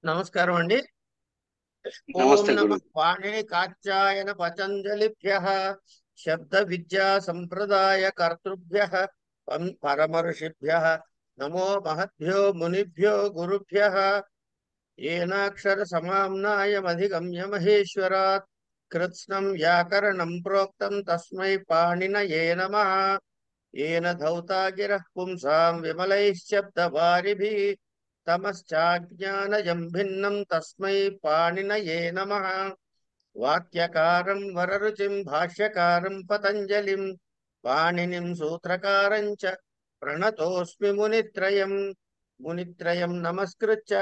నమస్కారం అండి. ఓం నమస్తే నమ గురు. పాణిని కాత్యాయన పతంజలిభ్య శబ్ద విద్యా సంప్రదాయ కర్తృభ్య పరమ ఋషిభ్య నమో మహద్భ్యో మునిభ్యో గురుభ్య ఏనాక్షర సమామ్నాయమధిగమ్య మహేశ్వరాత్ కృత్స్నం వ్యాకరణం ప్రోక్తం తస్మై పాణినయే నమః. ఏన ధౌతా గిరః పుంసాం విమలైశ్శబ్దవారిభిః తమశ్చాజ్ఞానజం భిన్నం తస్మై పాణినయే నమః. వాక్యకారం వరరుచిం భాష్యకారం పతంజలిం పాణినిం సూత్రకారం చ ప్రణతోస్మి మునిత్రయం. మునిత్రయం నమస్కృత్య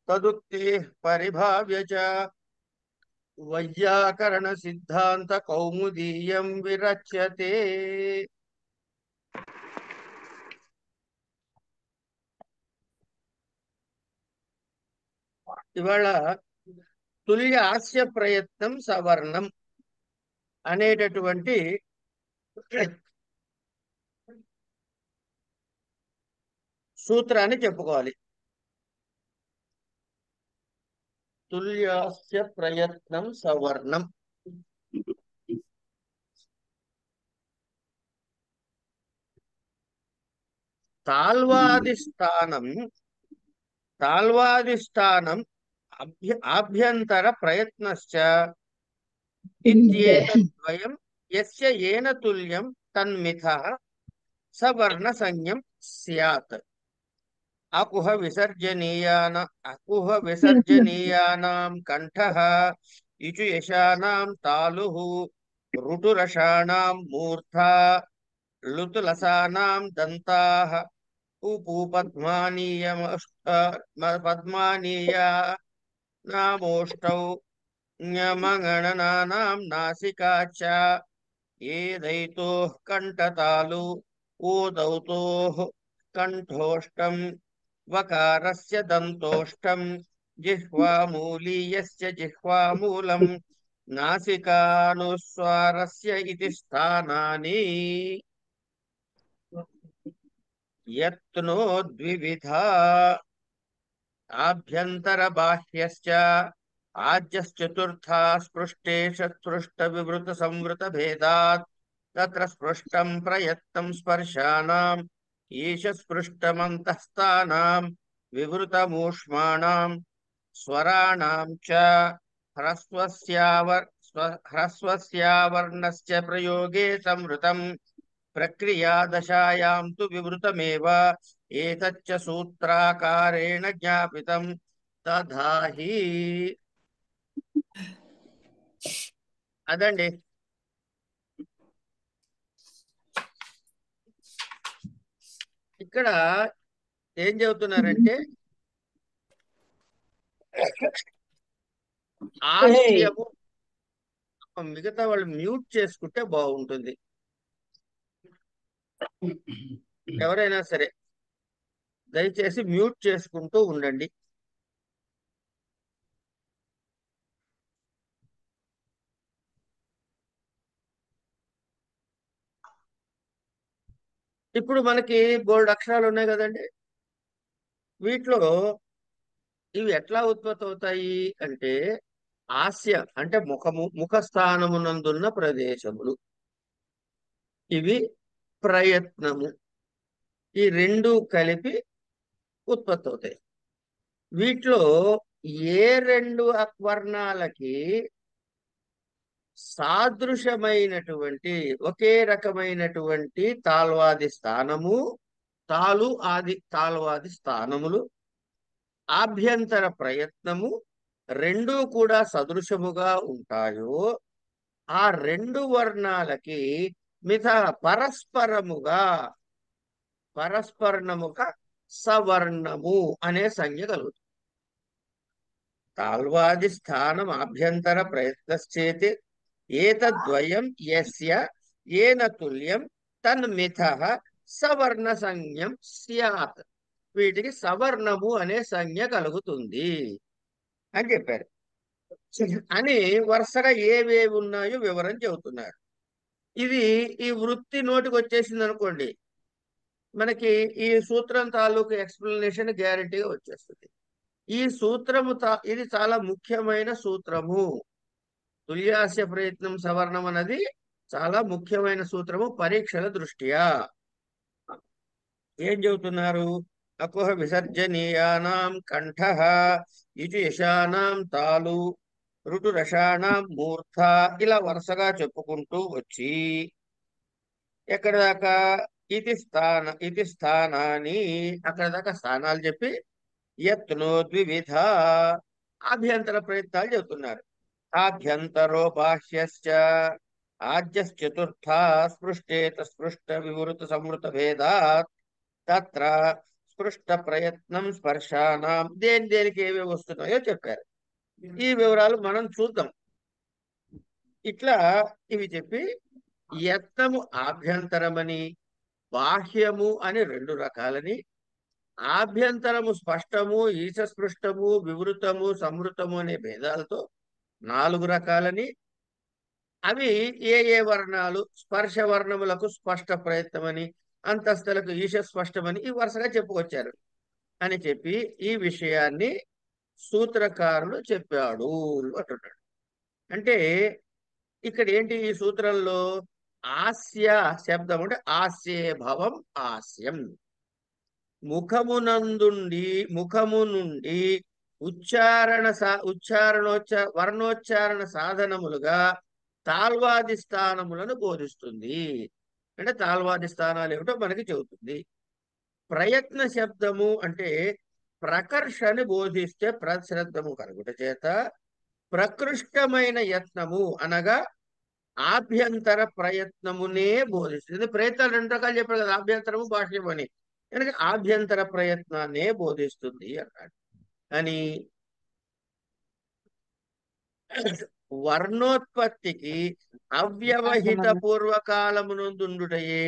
తదుక్తిః పరిభావ్య చ వైయాకరణ సిద్ధాంత కౌముదీయం విరచ్యతే. ఇవాళ తుల్య హాస్య ప్రయత్నం సవర్ణం అనేటటువంటి సూత్రాన్ని చెప్పుకోవాలి. తుల్యాస్య ప్రయత్నం సవర్ణం. తాల్వాదిస్థానం తాల్వాదిస్థానం ఆభ్యంతర ప్రయత్నశ్చ ఇత్యేతద్వయం యస్య ఏన తుల్యం తన్మిథః సవర్ణ సంజ్ఞం స్యాత్. అకుహ విసర్జనీయానాం కంఠః ఇచు యశానాం తాలుః ఋటురషాణాం మూర్ధా లుతులసానాం దంతాః పద్మానీయానామోష్టౌ జ్ఞమగణనానాం నాసికా చ ఏదైతోః కంఠతాలు ఊదౌతోః కంఠోష్టం వకారస్య దంతోష్టం జిహ్వామూలీయస్య జిహ్వామూలం నాసికానుస్వారస్య ఇతి స్థానాని. యత్నో ద్వివిధా ఆభ్యంతర బాహ్యశ్చ ఆజ్యశ్చతుర్థా స్పృష్టే స్పృష్ట వివృత సంవృత భేదాత్ తత్ర స్పృష్టం ప్రయత్నం స్పర్శానాం ఈశ స్పృష్టమంతఃస్థానాం వివృతమూష్మాణాం స్వరాణాం చ హ్రస్వస్యావర్ణస్య ప్రయోగే సంవృతం ప్రక్రియా దశాయాం తు వివృతమేవ ఏతచ్చ సూత్రాకారేణ జ్ఞాపితం తథాహి. అదండి. ఇక్కడ ఏం చెబుతున్నారంటే హాస్యము. మిగతా వాళ్ళు మ్యూట్ చేసుకుంటే బాగుంటుంది. ఎవరైనా సరే దయచేసి మ్యూట్ చేసుకుంటూ ఉండండి. ఇప్పుడు మనకి బోల్డ్ అక్షరాలు ఉన్నాయి కదండి. వీటిలో ఇవి ఎట్లా ఉత్పత్తి అవుతాయి అంటే హాస్య అంటే ముఖస్థానమునందున్న ప్రదేశములు. ఇవి ప్రయత్నము. ఈ రెండు కలిపి ఉత్పత్తి అవుతాయి. వీటిలో ఏ రెండు వర్ణాలకి సాదృశమైనటువంటి ఒకే రకమైనటువంటి తాల్వాది స్థానము, తాల్వాది స్థానములు, ఆభ్యంతర ప్రయత్నము రెండూ కూడా సదృశముగా ఉంటాయో ఆ రెండు వర్ణాలకి పరస్పరముగా సవర్ణము అనే సంజ్ఞ కలుగుతుంది. తాల్వాది స్థానం ఆభ్యంతర ప్రయత్నశ్చేతి ఏతద్వయం యస్య ఏన తుల్యం తన్మిథః సవర్ణ సంజ్ఞం స్యాత్. వీటికి సవర్ణము అనే సంజ్ఞ కలుగుతుంది అని చెప్పారు. అని వరుసగా ఏవేవి ఉన్నాయో వివరం చెబుతున్నారు. ఇది ఈ వృత్తి నోటికి వచ్చేసింది అనుకోండి, మనకి ఈ సూత్రం తాలూకు ఎక్స్ప్లెనేషన్ గ్యారంటీగా వచ్చేస్తుంది. ఈ సూత్రము ఇది చాలా ముఖ్యమైన సూత్రము. తుల్యాస్య ప్రయత్నం సవర్ణం అన్నది చాలా ముఖ్యమైన సూత్రము పరీక్షల దృష్ట్యా. ఏం చెబుతున్నారు? అకుహ విసర్జనీయానాం కంఠ, ఇటు యశానాం తాలు, ఋటు రషాణం మూర్ధ, ఇలా వరుసగా చెప్పుకుంటూ వచ్చి ఎక్కడ దాకా ఇది స్థానాన్ని, అక్కడ దాకా స్థానాలు చెప్పి యత్నో ద్వివిధ, ఆభ్యంతర ప్రయత్నాలు చెబుతున్నారు. ఆభ్యంతరో బాహ్యశ్చ ఆద్యశ్చతుర్థ స్పృష్టేత స్పృష్ట వివృత సంవృత భేదాత్ తత్ర స్పృష్ట ప్రయత్నం స్పర్శానాం, దేని దేనికి ఏవి వస్తున్నాయో చెప్పారు. ఈ వివరాలు మనం చూద్దాం. ఇట్లా ఇవి చెప్పి యత్నము ఆభ్యంతరమని, బాహ్యము అని రెండు రకాలని, ఆభ్యంతరము స్పష్టము, ఈశస్పృష్టము, వివృతము, సంవృతము అనే భేదాలతో నాలుగు రకాలని, అవి ఏ ఏ వర్ణాలు, స్పర్శ వర్ణములకు స్పష్ట ప్రయత్నమని, అంతస్తులకు ఈశ స్పష్టమని ఈ వరుసగా చెప్పుకొచ్చారు అని చెప్పి ఈ విషయాన్ని సూత్రకారుడు చెప్పాడు అంటున్నాడు. అంటే ఇక్కడ ఏంటి ఈ సూత్రంలో? ఆస్య శబ్దం అంటే ఆస్యే భవం ఆస్యం. ముఖమునందుండి, ముఖము నుండి వర్ణోచ్చారణ సాధనములుగా తాల్వాది స్థానములను బోధిస్తుంది. అంటే తాల్వాది స్థానాలు ఏమిటో మనకి చెబుతుంది. ప్రయత్న శబ్దము అంటే ప్రకర్షని బోధిస్తే ప్రశ్రద్ధము కలుగుట చేత ప్రకృష్టమైన యత్నము అనగా ఆభ్యంతర ప్రయత్నమునే బోధిస్తుంది. ప్రయత్నాలు రెండు రకాలు చెప్పారు కదా, ఆభ్యంతరము బాహ్యము అని. కనుక ఆభ్యంతర ప్రయత్నాన్నే బోధిస్తుంది అన్నాడు. అని వర్ణోత్పత్తికి అవ్యవహిత పూర్వకాలమునందుండుటయే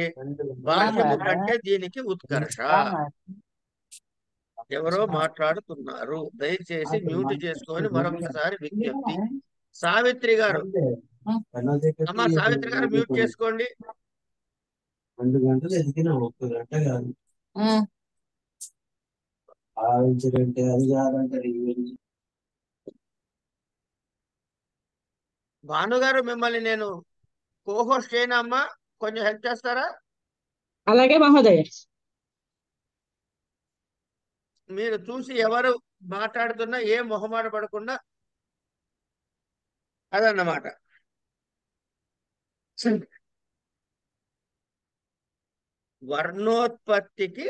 బాహ్యము కంటే దీనికి ఉత్కర్ష. ఎవరో మాట్లాడుతున్నారు, దయచేసి మ్యూట్ చేసుకొని మరొకసారి విజ్ఞప్తి. సావిత్రి గారు, అమ్మా సావిత్రి గారు మ్యూట్ చేసుకోండి. 2 గంటలు ఎదిగిన 1 గంట కాదు. ఆవించడంటే అది కాదంటే భానుగారు, మిమ్మల్ని నేను కోహోస్ట్ చేయనా అమ్మా? కొంచెం హెల్ప్ చేస్తారా? అలాగే మహోదయ. మీరు చూసి ఎవరు మాట్లాడుతున్నా ఏ మొహమాట పడకుండా అదన్నమాట. వర్ణోత్పత్తికి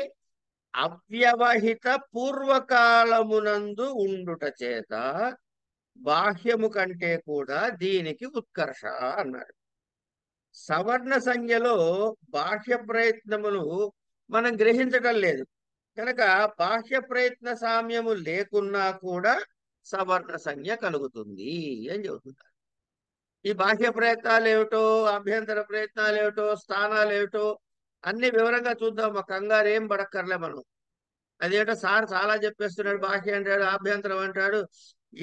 అవ్యవహిత పూర్వకాలమునందు ఉండుట చేత బాహ్యము కంటే కూడా దీనికి ఉత్కర్ష అన్నాడు. సవర్ణ సంజ్ఞలో బాహ్య ప్రయత్నములు మనం గ్రహించటం లేదు కనుక బాహ్య ప్రయత్న సామ్యము లేకున్నా కూడా సవర్ణ సంజ్ఞ కలుగుతుంది అని చెబుతున్నారు. ఈ బాహ్య ప్రయత్నాలు ఏమిటో, అభ్యంతర ప్రయత్నాలు ఏమిటో, స్థానాలు ఏమిటో అన్ని వివరంగా చూద్దాం. మా కంగారు ఏం పడక్కర్లే మనం. అదేంటో సార్ చాలా చెప్పేస్తున్నాడు, బాహ్య అంటాడు, ఆభ్యంతరం అంటాడు,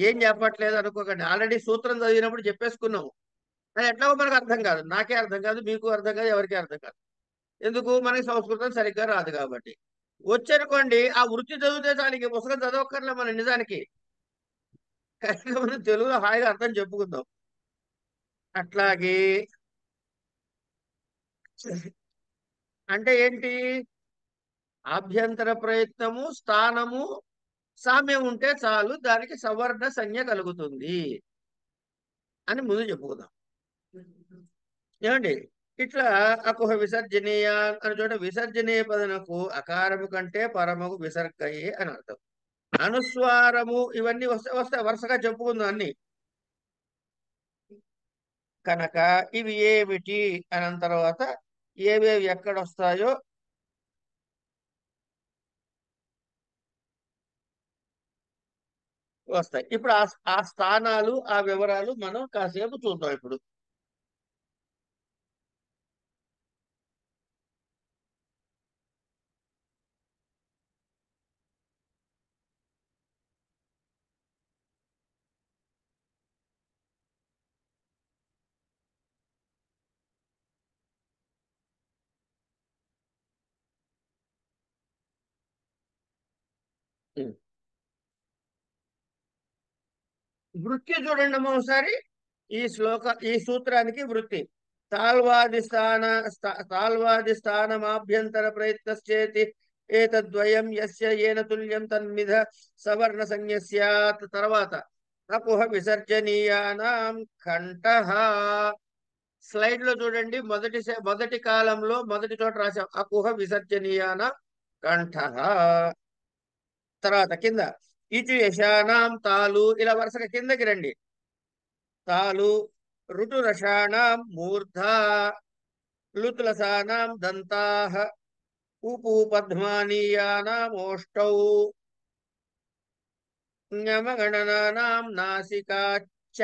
ఏం చెప్పట్లేదు అనుకోకండి. ఆల్రెడీ సూత్రం చదివినప్పుడు చెప్పేసుకున్నాము. అది ఎట్లాగో మనకు అర్థం కాదు, నాకే అర్థం కాదు, మీకు అర్థం కాదు, ఎవరికీ అర్థం కాదు. ఎందుకు? మనకి సంస్కృతం సరిగ్గా రాదు కాబట్టి. వచ్చనుకోండి, ఆ వృత్తి చదివితే చాలు, పుస్తకం చదవక్కర్లే మనం నిజానికి. కనుక మనం తెలుగులో హాయిగా అర్థం చెప్పుకుందాం. అట్లాగే అంటే ఏంటి? ఆభ్యంతర ప్రయత్నము, స్థానము సామ్యం ఉంటే చాలు, దానికి సవర్ణ సంజ్ఞ కలుగుతుంది అని ముందు చెప్పుకుందాం. ఏమండి? ఇట్లా అకుహ విసర్జనీయ అని చోట విసర్జనీయ పదనకు అకారము కంటే పరమకు విసర్గయే అని అర్థం. అనుస్వారము ఇవన్నీ వస్తాయి వరుసగా చెప్పుకుందాం అన్ని. కనుక ఇవి ఏమిటి అని తర్వాత ఏవేవి ఎక్కడొస్తాయో వస్తాయి. ఇప్పుడు ఆ స్థానాలు, ఆ వివరాలు మనం కాసేపు చూద్దాం ఇప్పుడు. ఉం. వృత్తి చూడండి అమ్మా ఒకసారి. ఈ సూత్రానికి వృత్తి తాల్వాది స్థానమాభ్యంతర ప్రయత్నశ్చేతి ఏతద్వయం యస్య ఏన తుల్యం తన్మిధ సవర్ణ సంజ్ఞ స్యాత్. తర్వాత అకుహ విసర్జనీయానాం కంఠః. స్లైడ్ లో చూడండి, మొదటి కాలంలో మొదటి చోట రాశాం అకుహ విసర్జనీయానాం కంఠః. తర్వాత కింద ఇటు యశానాం తాలు, ఇలా వరుసగా కిందకి రండి. తాలు ఋటురషాణం మూర్ధా లుత్లసానాం దంతాః ఉపూపధ్మానీయానాం ఓష్టౌ ఞమగణనానాం నాసికా చ.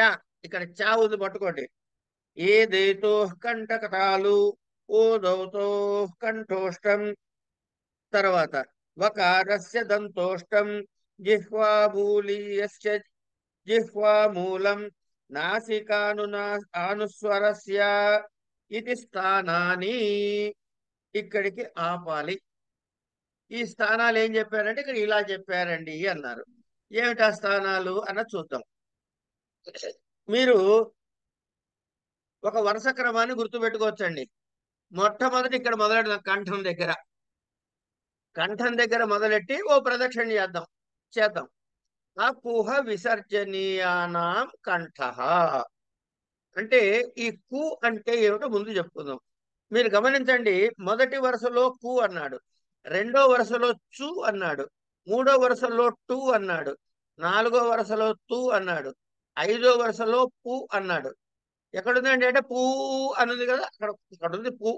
ఇక్కడ చా ఉంది పట్టుకోండి. ఏ దేతో కంఠకటాలు ఓదౌతో కంఠోష్టం. తర్వాత వకారస్య దంతోష్టం జిహ్వామూలీయస్య జిహ్వామూలం నాసికానుస్వరస్య ఇది స్థానాని. ఇక్కడికి ఆపాలి. ఈ స్థానాలు ఏం చెప్పారంటే ఇక్కడ ఇలా చెప్పారండి అన్నారు. ఏమిటా స్థానాలు అన్న చూద్దాం. మీరు ఒక వరుస క్రమాన్ని గుర్తుపెట్టుకోవచ్చండి. మొట్టమొదటి ఇక్కడ మొదలెడదాం. కంఠం దగ్గర మొదలెట్టి ఓ ప్రదక్షిణ చేద్దాం. అకుహ విసర్జనీయానాం కంఠః అంటే ఈ కు అంటే ఏమిటో ముందు చెప్పుకుందాం. మీరు గమనించండి, మొదటి వరుసలో కు అన్నాడు, రెండో వరుసలో చు అన్నాడు, మూడో వరుసలో టు అన్నాడు, నాలుగో వరుసలో తు అన్నాడు, ఐదో వరుసలో పు అన్నాడు. ఎక్కడుందండి అంటే పూ అనుంది కదా, ఇక్కడ ఉంది పు.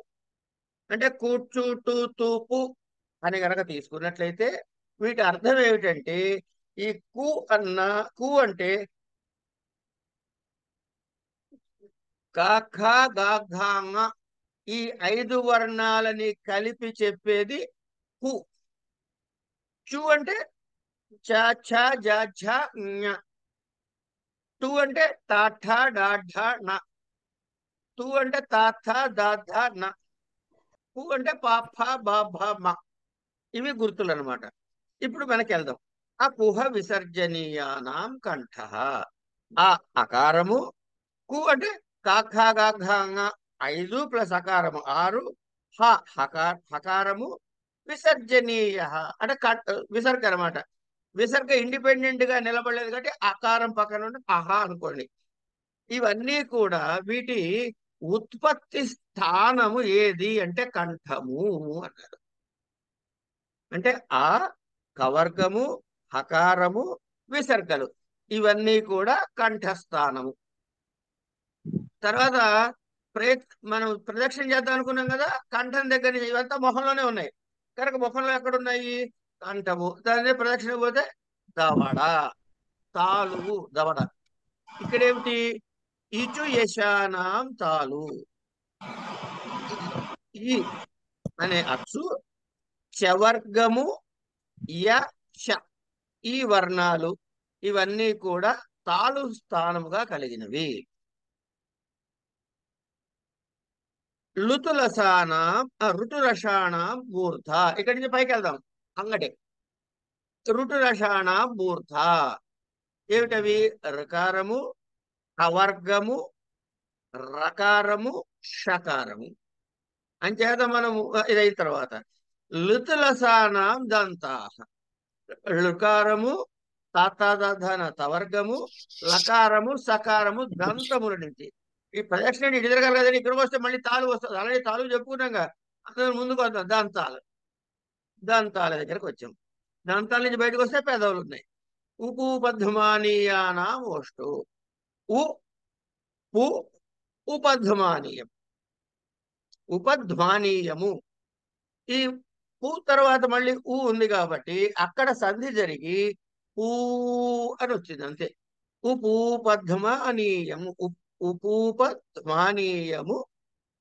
అంటే కూర్చు టు తూ పు అని గనక తీసుకున్నట్లయితే వీటి అర్థం ఏమిటంటే ఈ కు అంటే కాఖ గాఘాంగ ఈ 5 వర్ణాలని కలిపి చెప్పేది కు. చు అంటే చ ఛ జ ఝ ఞ. టు అంటే తా ఠ డా ఢ ణ. తు అంటే తా థ దా ధ న. పు అంటే పా ఫ బా భ మ. ఇవి గుర్తులు అనమాట. ఇప్పుడు వెనక్కి వెళ్దాం. అకుహ విసర్జనీయానాం కంఠః. ఆ అకారము. కు అంటే కాఖాగాఘాంగ 5 ప్లస్ అకారము 6. హకారము. విసర్జనీయ అంటే విసర్గ అనమాట. విసర్గ ఇండిపెండెంట్ గా నిలబడలేదు కాబట్టి అకారం పక్కన ఉండి అహా అనుకోండి. ఇవన్నీ కూడా వీటి ఉత్పత్తి స్థానము ఏది అంటే కంఠము అన్నారు. అంటే ఆ కవర్గము, హకారము, విసర్గలు ఇవన్నీ కూడా కంఠస్థానము. తర్వాత మనం ప్రదక్షిణ చేద్దాం అనుకున్నాం కదా, కంఠం దగ్గర నుంచి ఇవంతా మొహంలోనే ఉన్నాయి కనుక మొహంలో ఎక్కడున్నాయి? కంఠము. దాని ప్రదక్షిణ పోతే దవడ, తాలువు దవడ. ఇక్కడేమిటి? ఇచు యశానాం తాలు. ఈ అనే అచ్చు చవర్గము య ష ఈ వర్ణాలు ఇవన్నీ కూడా తాలు స్థానముగా కలిగినవి. ఋటురషాణం మూర్ధ. ఇక్కడి నుంచి పైకి వెళ్దాం. అంగటే ఋటురషాణం మూర్ధ ఏమిటవి? ఋకారము, కవర్గము, రకారము, షకారము. అంచేత మనము ఇదైన తర్వాత లుతులసానాం దంతా. లుకారము తాతాదన తవర్గము, లకారము, సకారము దంతముల నుంచి. ఈ ప్రదక్షిణ ఇటు తిరగాలి కదండి. ఇక్కడికి వస్తే మళ్ళీ తాలు వస్తుంది. అలాగే తాలు చెప్పుకున్నాగా. అందరూ ముందుకు వద్దాం. దంతాల దగ్గరకు వచ్చాం. దంతాల నుంచి బయటకు వస్తే పెదవులు ఉన్నాయి. ఉపూపధ్మానీయానాం ఓష్టు. ఉ పు ఉపధ్మానీయం. ఉపధ్మానీయము. ఈ పు తర్వాత మళ్ళీ ఊ ఉంది కాబట్టి అక్కడ సంధి జరిగి ఊ అని వచ్చింది అంతే. ఉపూపధ్మానీయము. ఉపూపధ్మానీయము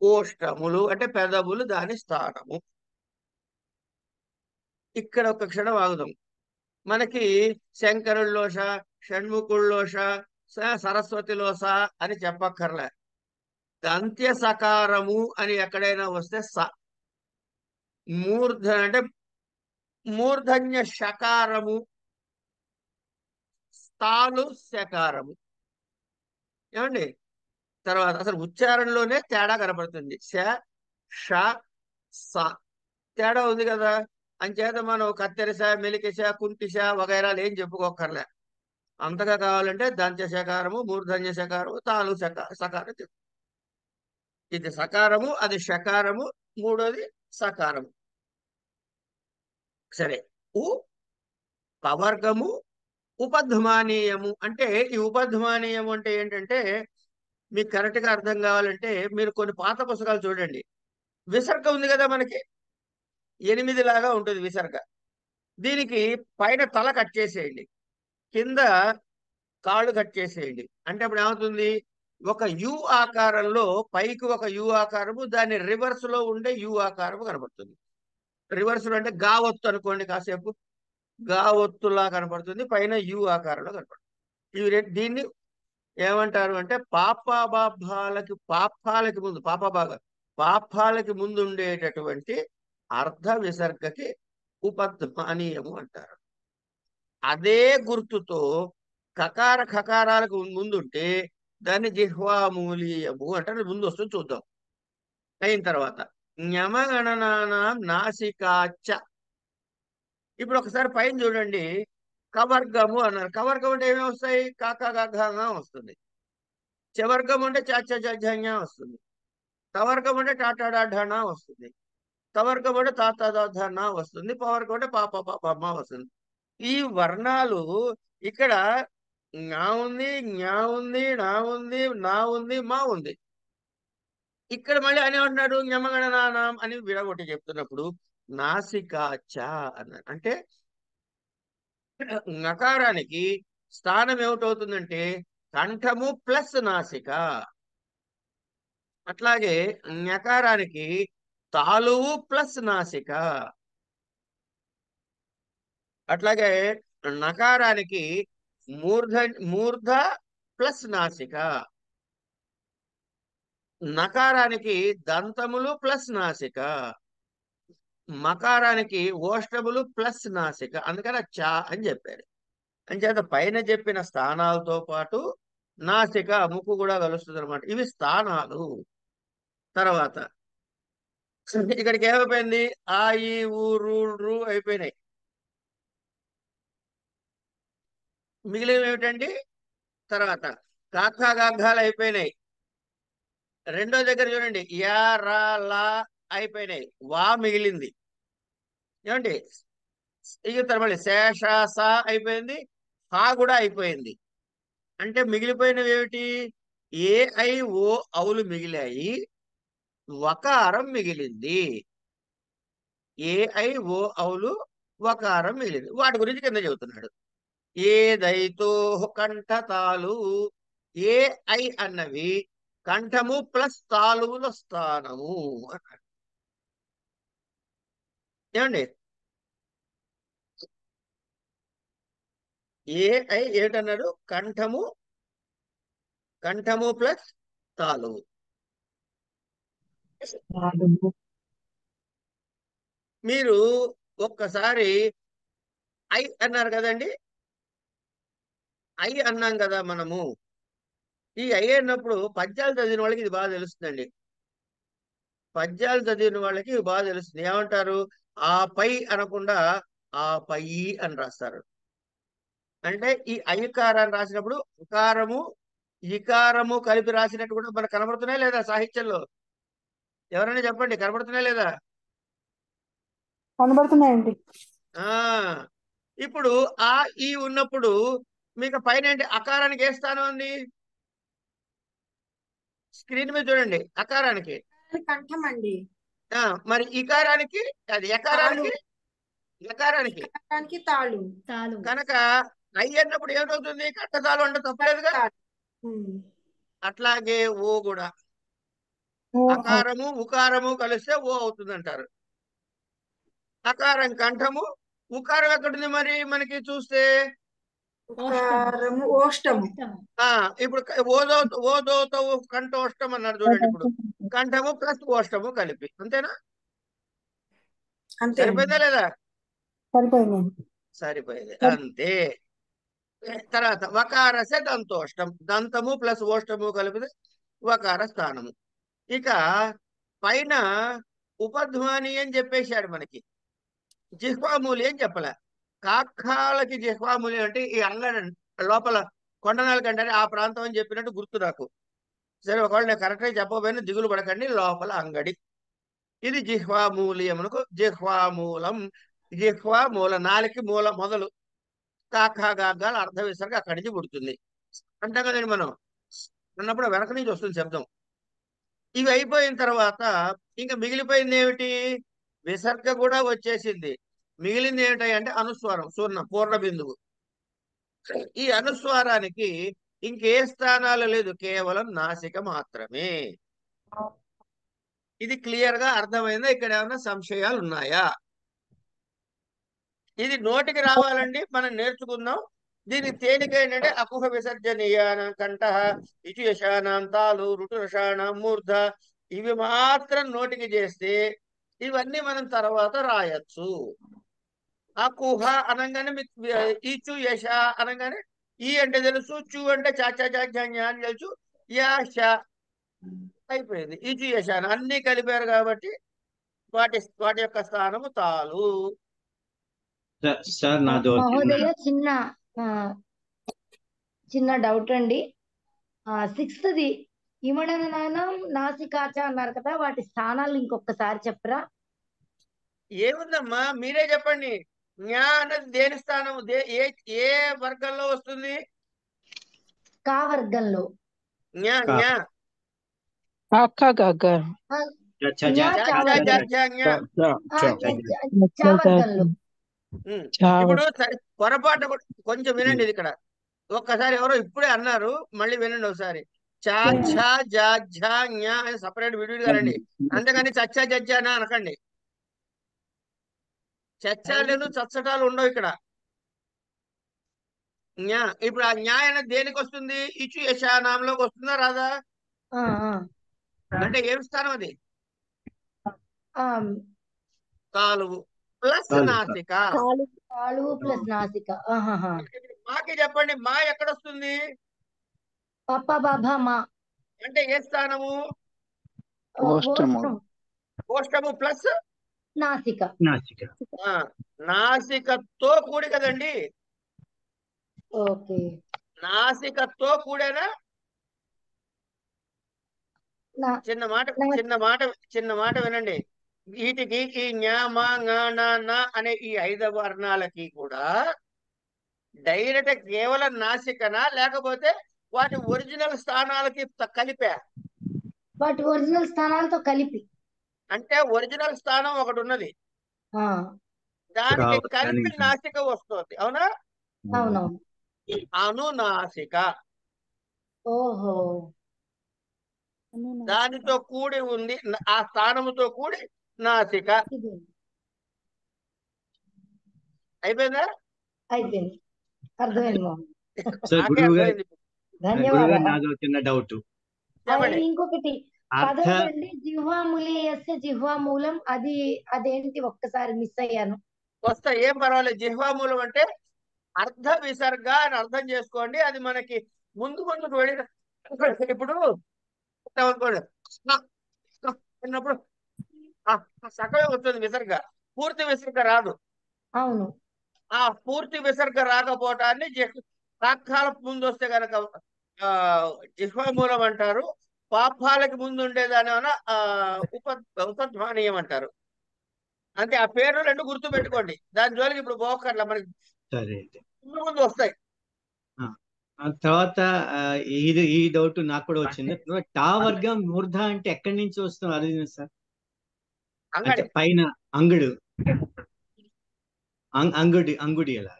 ఓష్టములు అంటే పెదవులు దాని స్థానము. ఇక్కడ ఒక క్షణం ఆగుదాం. మనకి శంకరుల్లోష, షణ్ముఖుల్లోష, సరస్వతి లోస అని చెప్పక్కర్లే. దంత్య సకారము అని ఎక్కడైనా వస్తే అంటే మూర్ధన్య షకారము, స్థాలు శకారము. ఏమండి? తర్వాత అసలు ఉచ్చారణలోనే తేడా కనపడుతుంది. ష, ష, స తేడా ఉంది కదా. అంచేత మనం కత్తెరస, మెలికష, కుంటిష వగైరాలు ఏం చెప్పుకోకర్లే. అంతగా కావాలంటే దంత్య శకారము, మూర్ధన్య శకారము, తాలు సకారం ఇది సకారము, అది షకారము, మూడోది సకారము. సరే. ఉ పవర్గము, ఉపధ్మానీయము. అంటే ఈ ఉపధ్మానీయము అంటే ఏంటంటే మీకు కరెక్ట్ గా అర్థం కావాలంటే మీరు కొన్ని పాత పుస్తకాలు చూడండి. విసర్గ ఉంది కదా మనకి, 8 లాగా ఉంటుంది విసర్గ. దీనికి పైన తల కట్ చేసేయండి, కింద కాళ్ళు కట్ చేసేయండి. అంటే అప్పుడు ఏమవుతుంది, ఒక యు ఆకారంలో పైకి ఒక యు ఆకారము, దాని రివర్స్ లో ఉండే యు ఆకారము కనబడుతుంది. రివర్స్ లో అంటే గా ఒత్తు అనుకోండి, కాసేపు గా ఒత్తులా కనపడుతుంది, పైన యు ఆకారంలో కనపడుతుంది. దీన్ని ఏమంటారు అంటే పాపాలకి ముందు పాపాలకి ముందు ఉండేటటువంటి అర్ధ విసర్గకి ఉపధ్మానీయము అంటారు. అదే గుర్తుతో కకార ఖకారాలకు ముందుంటే దాన్ని జిహ్వామూలీయము అంటే ముందు వస్తుంది, చూద్దాం. అయిన తర్వాత ఞమగణనానాం నాసికాచ. ఇప్పుడు ఒకసారి పైన చూడండి, కవర్గము అన్నారు. కవర్గం అంటే ఏమేమి వస్తాయి? కాకా గగ్గంగా వస్తుంది. చవర్గం అంటే చాచా వస్తుంది. తవర్గం అంటే టాటాడాఢనా వస్తుంది. తవర్గం అంటే తాతాదాధనా వస్తుంది. పవర్గం అంటే పాప పాపమ్మ వస్తుంది. ఈ వర్ణాలు ఇక్కడ నా ఉంది, జ్ఞా ఉంది, నా ఉంది, నా ఉంది, మా ఉంది. ఇక్కడ మళ్ళీ అని ఏమంటున్నాడు, ఞమగణనానాం అని విడగొట్టి చెప్తున్నప్పుడు నాసికాచ అన్నాడు. అంటే నకారానికి స్థానం ఏమిటవుతుందంటే కంఠము ప్లస్ నాసిక. అట్లాగే ఞకారానికి తాలువు ప్లస్ నాసిక. అట్లాగే నకారానికి మూర్ధ మూర్ధ ప్లస్ నాసిక. నకారానికి దంతములు ప్లస్ నాసిక. మకారానికి ఓష్టములు ప్లస్ నాసిక. అందుకని చా అని చెప్పారు. అంచేత పైన చెప్పిన స్థానాలతో పాటు నాసిక ముక్కు కూడా కలుస్తుంది అనమాట. ఇవి స్థానాలు. తర్వాత ఇక్కడికి ఏమైపోయింది, ఆ ఈ ఊ రు రు అయిపోయినాయి. మిగిలినవి ఏమిటండి, తర్వాత కాకా గాఘాలు అయిపోయినాయి. రెండో దగ్గర చూడండి, యా రా లా అయిపోయినాయి, వా మిగిలింది. ఏమండి? ఇక మళ్ళీ శేష సా అయిపోయింది, హా కూడా అయిపోయింది. అంటే మిగిలిపోయినవి ఏమిటి, ఏ ఐ ఓ అవులు మిగిలాయి, వకారం మిగిలింది. ఏ ఐ ఓ అవులు వకారం మిగిలింది. వాటి గురించి కింద చెబుతున్నాడు. ఏదైతో కంఠతాలు, ఏ ఐ అన్నవి కంఠము ప్లస్ తాలువుల స్థానము అన్నాడు. ఏమండి? ఏ ఐ ఏటన్నాడు, కంఠము ప్లస్ తాలువు. మీరు ఒక్కసారి ఐ అన్నారు కదండి, ఐ అన్నాం కదా మనము. ఈ ఐ అన్నప్పుడు పద్యాలు చదివిన వాళ్ళకి ఇది బాగా తెలుస్తుందండి. పద్యాలు చదివిన వాళ్ళకి ఇది బాగా తెలుస్తుంది. ఏమంటారు, ఆ పై అనకుండా ఆ పై అని రాస్తారు. అంటే ఈ ఐకారాన్ని రాసినప్పుడు ఉకారము ఇకారము కలిపి రాసినట్టు కూడా మనకు కనబడుతున్నాయి లేదా సాహిత్యంలో? ఎవరైనా చెప్పండి, కనబడుతున్నాయి లేదా? కనబడుతున్నాయండి. ఆ ఇప్పుడు ఆ ఈ ఉన్నప్పుడు మీకు పైన ఏంటి, అకారానికి ఏ స్థానం ఉంది? స్క్రీన్ మీద చూడండి, అకారానికి. కంఠం అండి. మరి ఇకారానికి, అది తాళు. ఎకారానికి, ఎకారానికి కంఠానికి తాళు. తాళు. కనుక ఐ అన్నప్పుడు ఏమవుతుంది, కట్టతాలు అంటే తప్పలేదుగా. అట్లాగే ఓ కూడా అకారము ఉకారము కలిస్తే ఓ అవుతుంది అంటారు. అకారం కంఠము, ఉకారం ఎక్కడుంది మరి మనకి చూస్తే? ఉకారము ఓష్టము. ఇప్పుడు ఓదోతో కంఠోష్టం అన్నారు చూడండి. ఇప్పుడు కంఠము ప్లస్ ఓష్టము కలిపి, అంతేనా? అంతే. సరిపోయిందా లేదా? సరిపోయింది. సరిపోయింది, అంతే. తర్వాత వకారసే దంతోష్టం, దంతము ప్లస్ ఓష్టము కలిపితే వకార స్థానము. ఇక పైన ఉపధ్వని అని చెప్పేశాడు మనకి, జిహ్వామూలి అని చెప్పలే. కాకాలకి జిహ్వామూలి అంటే ఈ అంగడి లోపల కొండనాల కంటే ఆ ప్రాంతం అని చెప్పినట్టు గుర్తు నాకు. సరే, ఒకవేళ నేను కరెక్ట్గా చెప్పకపోయినా దిగులు పడకండి, లోపల అంగడి. ఇది జిహ్వామూలియమునకు జిహ్వామూలం. జిహ్వా మూల, నాలుకి మూల మొదలు, కాకా గాగాలు అర్ధ విసర్గ అక్కడి నుంచి పుడుతుంది అంటాం కదండి మనం. అన్నప్పుడు వెనక నుంచి వస్తుంది శబ్దం. ఇవి అయిపోయిన తర్వాత ఇంకా మిగిలిపోయింది ఏమిటి? విసర్గ కూడా వచ్చేసింది. మిగిలింది ఏమిటి అంటే అనుస్వారం, పూర్ణ బిందువు. ఈ అనుస్వారానికి ఇంకే స్థానాలు లేదు, కేవలం నాసిక మాత్రమే. ఇది క్లియర్ గా అర్థమైందా? ఇక్కడ ఏమైనా సంశయాలు ఉన్నాయా? ఇది నోటికి రావాలండి, మనం నేర్చుకుందాం. దీనికి తేలిక ఏంటంటే అకుహ విసర్జనీయానం కంఠ ఇటు యశానం తాలు రుటు రసాణం మూర్ధ, ఇవి మాత్రం నోటికి చేస్తే ఇవన్నీ మనం తర్వాత రాయొచ్చు. అకుహ అనగానే మీకు ఈచు యశ అనగానే ఈ అంటే తెలుసు, చు అంటే చాచా చాచా అని తెలుసు, యాష అయిపోయింది. ఈచు యశాన అన్ని కలిపారు కాబట్టి వాటి యొక్క స్థానము తాలు. సార్ నాది మహోదయ ఆ, చిన్న డౌట్ అండి. సిక్స్త్ది ఇమడనానం నాసికాచ అన్నారు కదా, వాటి స్థానాలు ఇంకొకసారి చెప్పరా? ఏముందమ్మా, మీరే చెప్పండి. జ్ఞా అన్నది దేని స్థానం, ఏ వర్గంలో వస్తుంది? కా వర్గంలో. జ్ఞా జ్ఞా అక్క గగ్గర్ ఆ, చ జ్ఞా చ చా చ వర్గం. చ జ్ఞా. చా వర్గంలో. ఇప్పుడు సరే, పొరపాటు కొంచెం వినండి. ఇది ఇక్కడ ఒక్కసారి ఎవరో ఇప్పుడే అన్నారు, మళ్ళీ వినండి ఒకసారి. చా ఛ జ ఝ జ్ఞా అని సపరేట్ విడివిడిగా రండి, అంతేగాని చచ్చా జజ్జానా అనకండి. చచ్చాలేను చచ్చటాలు ఉండవు ఇక్కడ. జ్ఞా, ఇప్పుడు ఆ న్యాయ అనేది దేనికి వస్తుంది? ఇచు యశానాంలోకి వస్తుందా రాదా? ఆ, ఆ, అంటే ఏం స్థానం అది? ఆ, కాలువు ప్లస్ నాసిక. కాలువు ప్లస్ నాసిక. ఆహాహా. మాకి చెప్పండి, మా ఎక్కడ వస్తుంది? పప్ప బాబా మా. అంటే ఏ స్థానము? ఓష్టం. కోష్టము ప్లస్ నాసిక. నాసిక. నాసికతో కూడి కదండి. ఓకే. నాసికతో కూడేనా? చిన్న మాట వినండి. వీటికి ఈ జ్ఞా మా ঙ ణ న అనే ఈ 5 వర్ణాలకి కూడా డైరెక్ట్ కేవలం నాసికనా, లేకపోతే వాటి ఒరిజినల్ స్థానాలకి కలిపా? వాటి ఒరిజినల్ స్థానాలతో కలిపి. అంటే ఒరిజినల్ స్థానం ఒకటి ఉన్నది, ఆ, దానికి కలిపి నాసిక వస్తుంది, అవునా? అవునవును. అనునాసిక. ఓహో. దానితో కూడి ఉంది, ఆ స్థానముతో కూడి నాసిక. ఇది అయిపోయిందా? అయిపోయింది, అర్థమైంది మోహన్. సార్ నాకే గురువు గారు, అర్థమైంది. ధన్యవాదాలు. నాదో చిన్న డౌట్. చెప్పండి. ఇంకొకటి అర్థ పదవదండి, జిహ్వామూలేయస్య జిహ్వామూలం, అదేంటి? ఒక్కసారి మిస్ అయ్యాను. వస్తా, ఏం పర్వాలేదు. జిహ్వామూలం అంటే అర్ధ విసర్గ అని అర్థం చేసుకోండి. అది మనకి ముందుకు వెళ్ళి ఇప్పుడు అనుకోండి, అన్నప్పుడు సగమే వస్తుంది విసర్గ, పూర్తి విసర్గ రాదు. అవును. ఆ పూర్తి విసర్గ రాకపోవటాన్ని పాకాల ముందు వస్తే కనుక జిహ్వామూలం అంటారు. పాపాలకి ముందు ఉండేదాని ఉపధ్వానీయం అంటారు. అంటే ఆ పేర్లు రెండు గుర్తు పెట్టుకోండి, దాని జోలికి ఇప్పుడు పోకర్లా, మనకి సరే ముందు వస్తాయి. తర్వాత ఈ డౌట్ నాకు కూడా వచ్చింది. టా వర్గం మూర్ధ అంటే ఎక్కడి నుంచి వస్తుంది అది సార్? అంటే పైన అంగుడు, అంగుడి ఎలా?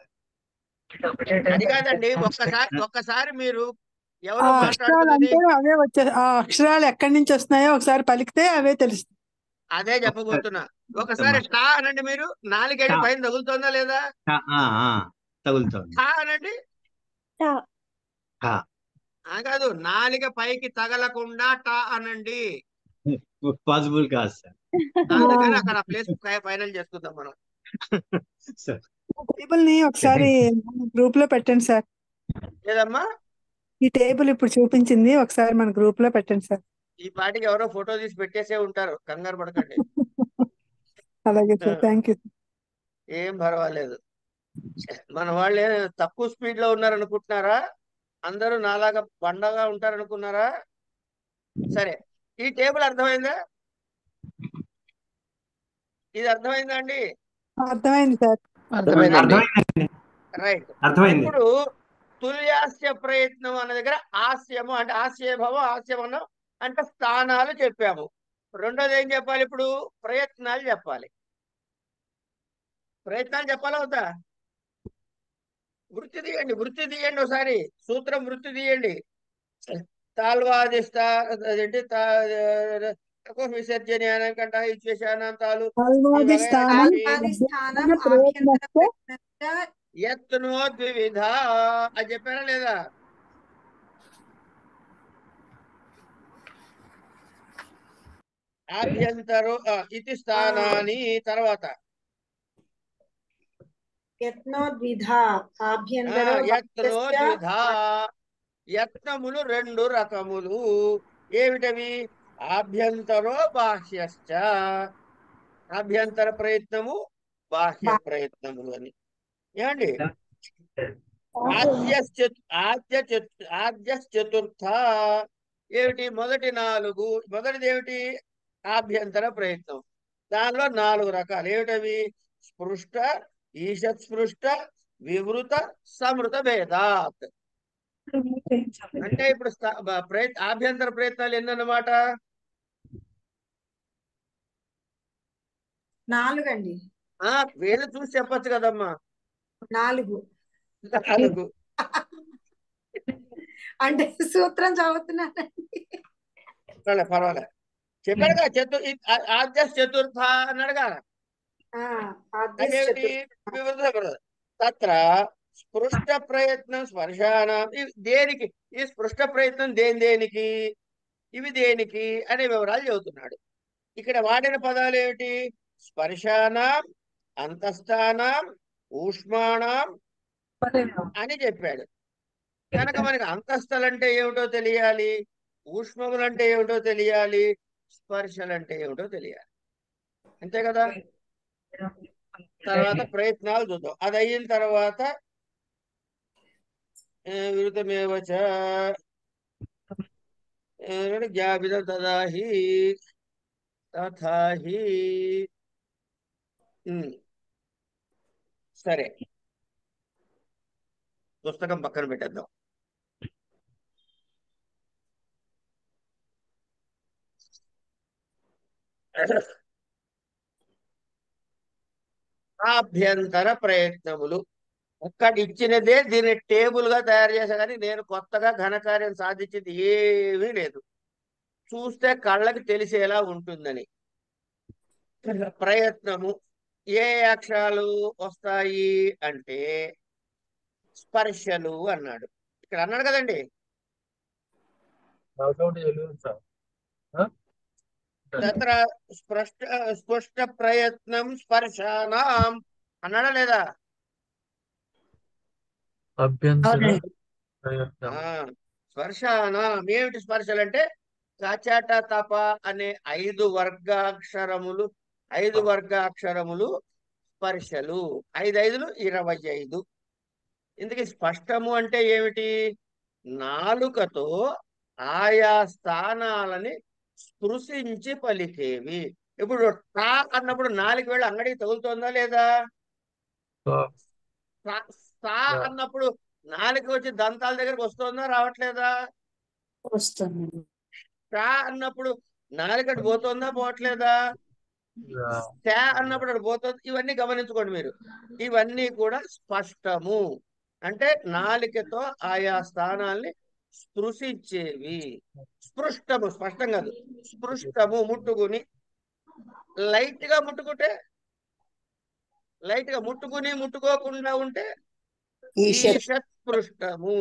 అది కాదండి, ఒక్కసారి మీరు ఎవరో అక్షరాలు అంటే మాట్లాడుతున్నది అవే వచ్చే, ఆ అక్షరాలు ఎక్కడి నుంచి వస్తున్నాయో ఒకసారి పలికితే అవే తెలుస్తాయి. అదే చెప్పబోతున్నా. ఒకసారి టా అనండి, మీరు నాలుగేళ్ళు పైన తగులుతుందా లేదా? తగులుతుంది. టా అనండి. కాదు, నాలుక పైకి తగలకుండా టా అనండి. పాసిబుల్ కాదు సార్. అందుకని అక్కడ ప్లేస్ ఫైనల్ చేసుకుందాం మనం. టేబుల్ ని ఒకసారి గ్రూప్ లో పెట్టండి సార్. లేదమ్మా? ఈ టేబుల్ ఇప్పుడు చూపించింది ఒకసారి మన గ్రూప్ లో పెట్టండి సార్. ఈ పాటికి ఎవరో ఫోటో తీసి పెట్టేసే ఉంటారు, కంగారు పడకండి. అలాగే సార్, థ్యాంక్ యూ. ఏం పర్వాలేదు. మన వాళ్ళు తక్కువ స్పీడ్ లో ఉన్నారనుకుంటున్నారా? అందరూ నాలాగా బండగా ఉంటారనుకున్నారా? సరే, ఈ టేబుల్ అర్థమైందా? ఇది అర్థమైందా అండి? అర్థమైంది సార్. అర్థమైందండి. రైట్. అర్థమైంది. ఇప్పుడు తుల్యాస్య ప్రయత్నం అన్న దగ్గర ఆస్యము అంటే ఆస్యభావం, ఆస్యమనం అంటే స్థానాలు చెప్పాము. రెండోది ఏం చెప్పాలి? ఇప్పుడు ప్రయత్నాలు చెప్పాలి. ప్రయత్నాలు చెప్పాలా వద్దా? వృత్తి తీయండి, వృత్తి తీయండి, ఒకసారి సూత్రం వృత్తి తీయండి. తాల్వాదిస్తా అదేంటి విసర్జనీయానంకంట ఇచ్చేశానంతాలు అల్వాది స్థానం స్థానం ప్రయత్నస్తే ఎత్తునో ద్వివిధ అని చెప్పారా లేదా? ఆభ్యంతరో ఇది స్థానాన్ని తర్వాత యత్నోద్విధ ఆభ్యంతరో యత్నో బాహ్యస్య ద్విధ. యత్నములు రెండు రకములు. ఏమిటవి? ఆభ్యంతరో బాహ్యశ్చ. ఆభ్యంతర ప్రయత్నము, బాహ్య ప్రయత్నములు అని. ఏమండి? ఆద్య చతుర్థ ఏమిటి? మొదటి నాలుగు. మొదటిది ఏమిటి? ఆభ్యంతర ప్రయత్నం. దానిలో 4 రకాలు. ఏమిటవి? స్పృష్ట, ఈషత్ స్పృష్ట, వివృత, సమృత భేదాత్. అంటే ఇప్పుడు ఆభ్యంతర ప్రయత్నాలు ఎన్నమాట? 4 అండి. వీళ్ళు చూసి చెప్పచ్చు కదమ్మా. 4 4 అంటే సూత్రం చదువుతున్నానండి. పర్వాలే చెప్పాడుగా. ఆద్య చతుర్థ అన్నాడుగా. అదేమిటి? వివృత తత్ర స్పృష్ట ప్రయత్నం స్పర్శానం. దేనికి ఈ స్పృష్ట ప్రయత్నం? దేనికి ఇవి దేనికి అనే వివరాలు చెబుతున్నాడు. ఇక్కడ వాడిన పదాలు ఏమిటి? స్పర్శానం, అంతస్థానం, ఊష్మాణం అని చెప్పాడు. కనుక మనకి అంతస్థలంటే ఏమిటో తెలియాలి, ఊష్మములంటే ఏమిటో తెలియాలి, స్పర్శలంటే ఏమిటో తెలియాలి. అంతే కదా? తర్వాత ప్రయత్నాలు చూద్దాం. అది అయిన తర్వాత విరుతమేవచ జ్ఞాపిత తదాహి తథాహి. సరే, పుస్తకం పక్కన పెట్టేద్దాం. ఆభ్యంతర ప్రయత్నములు ఒక్కటి ఇచ్చినదే దీన్ని టేబుల్ గా తయారు చేశా, కానీ నేను కొత్తగా ఘనకార్యం సాధించింది ఏమీ లేదు. చూస్తే కళ్ళకి తెలిసేలా ఉంటుందని. ప్రయత్నము ఏ అక్షరాలు వస్తాయి అంటే స్పర్శలు అన్నాడు. ఇక్కడ అన్నాడు కదండి. తత్ర స్పృష్ట ప్రయత్నం స్పర్శానాం అన్నాడా లేదా? స్పర్శానాం ఏమిటి స్పర్శలు అంటే? కచట తప అనే 5 వర్గాక్షరములు, 5 వర్గాక్షరములు స్పర్శలు. 5 5 25. ఇందుకే స్పష్టము అంటే ఏమిటి? నాలుకతో ఆయా స్థానాలని స్పృశించి పలికేవి. ఇప్పుడు టా అన్నప్పుడు 4 వేళ్ళు అంగడికి తగులుతోందా లేదా? సా అన్నప్పుడు 4 వచ్చి దంతాల దగ్గరకు వస్తుందా రావట్లేదా? వస్తుంది. టా అన్నప్పుడు 4 పోతుందా పోవట్లేదా? టా అన్నప్పుడు అటు పోతుంది. ఇవన్నీ గమనించుకోండి మీరు. ఇవన్నీ కూడా స్పష్టము అంటే నాలికతో ఆయా స్థానాల్ని స్పృశించేవి. స్పృష్టము, స్పష్టం కాదు, స్పృష్టము. ముట్టుకుని లైట్ గా ముట్టుకుంటే, లైట్ గా ముట్టుకోకుండా ఉంటే ఈషత్ స్పృష్టము.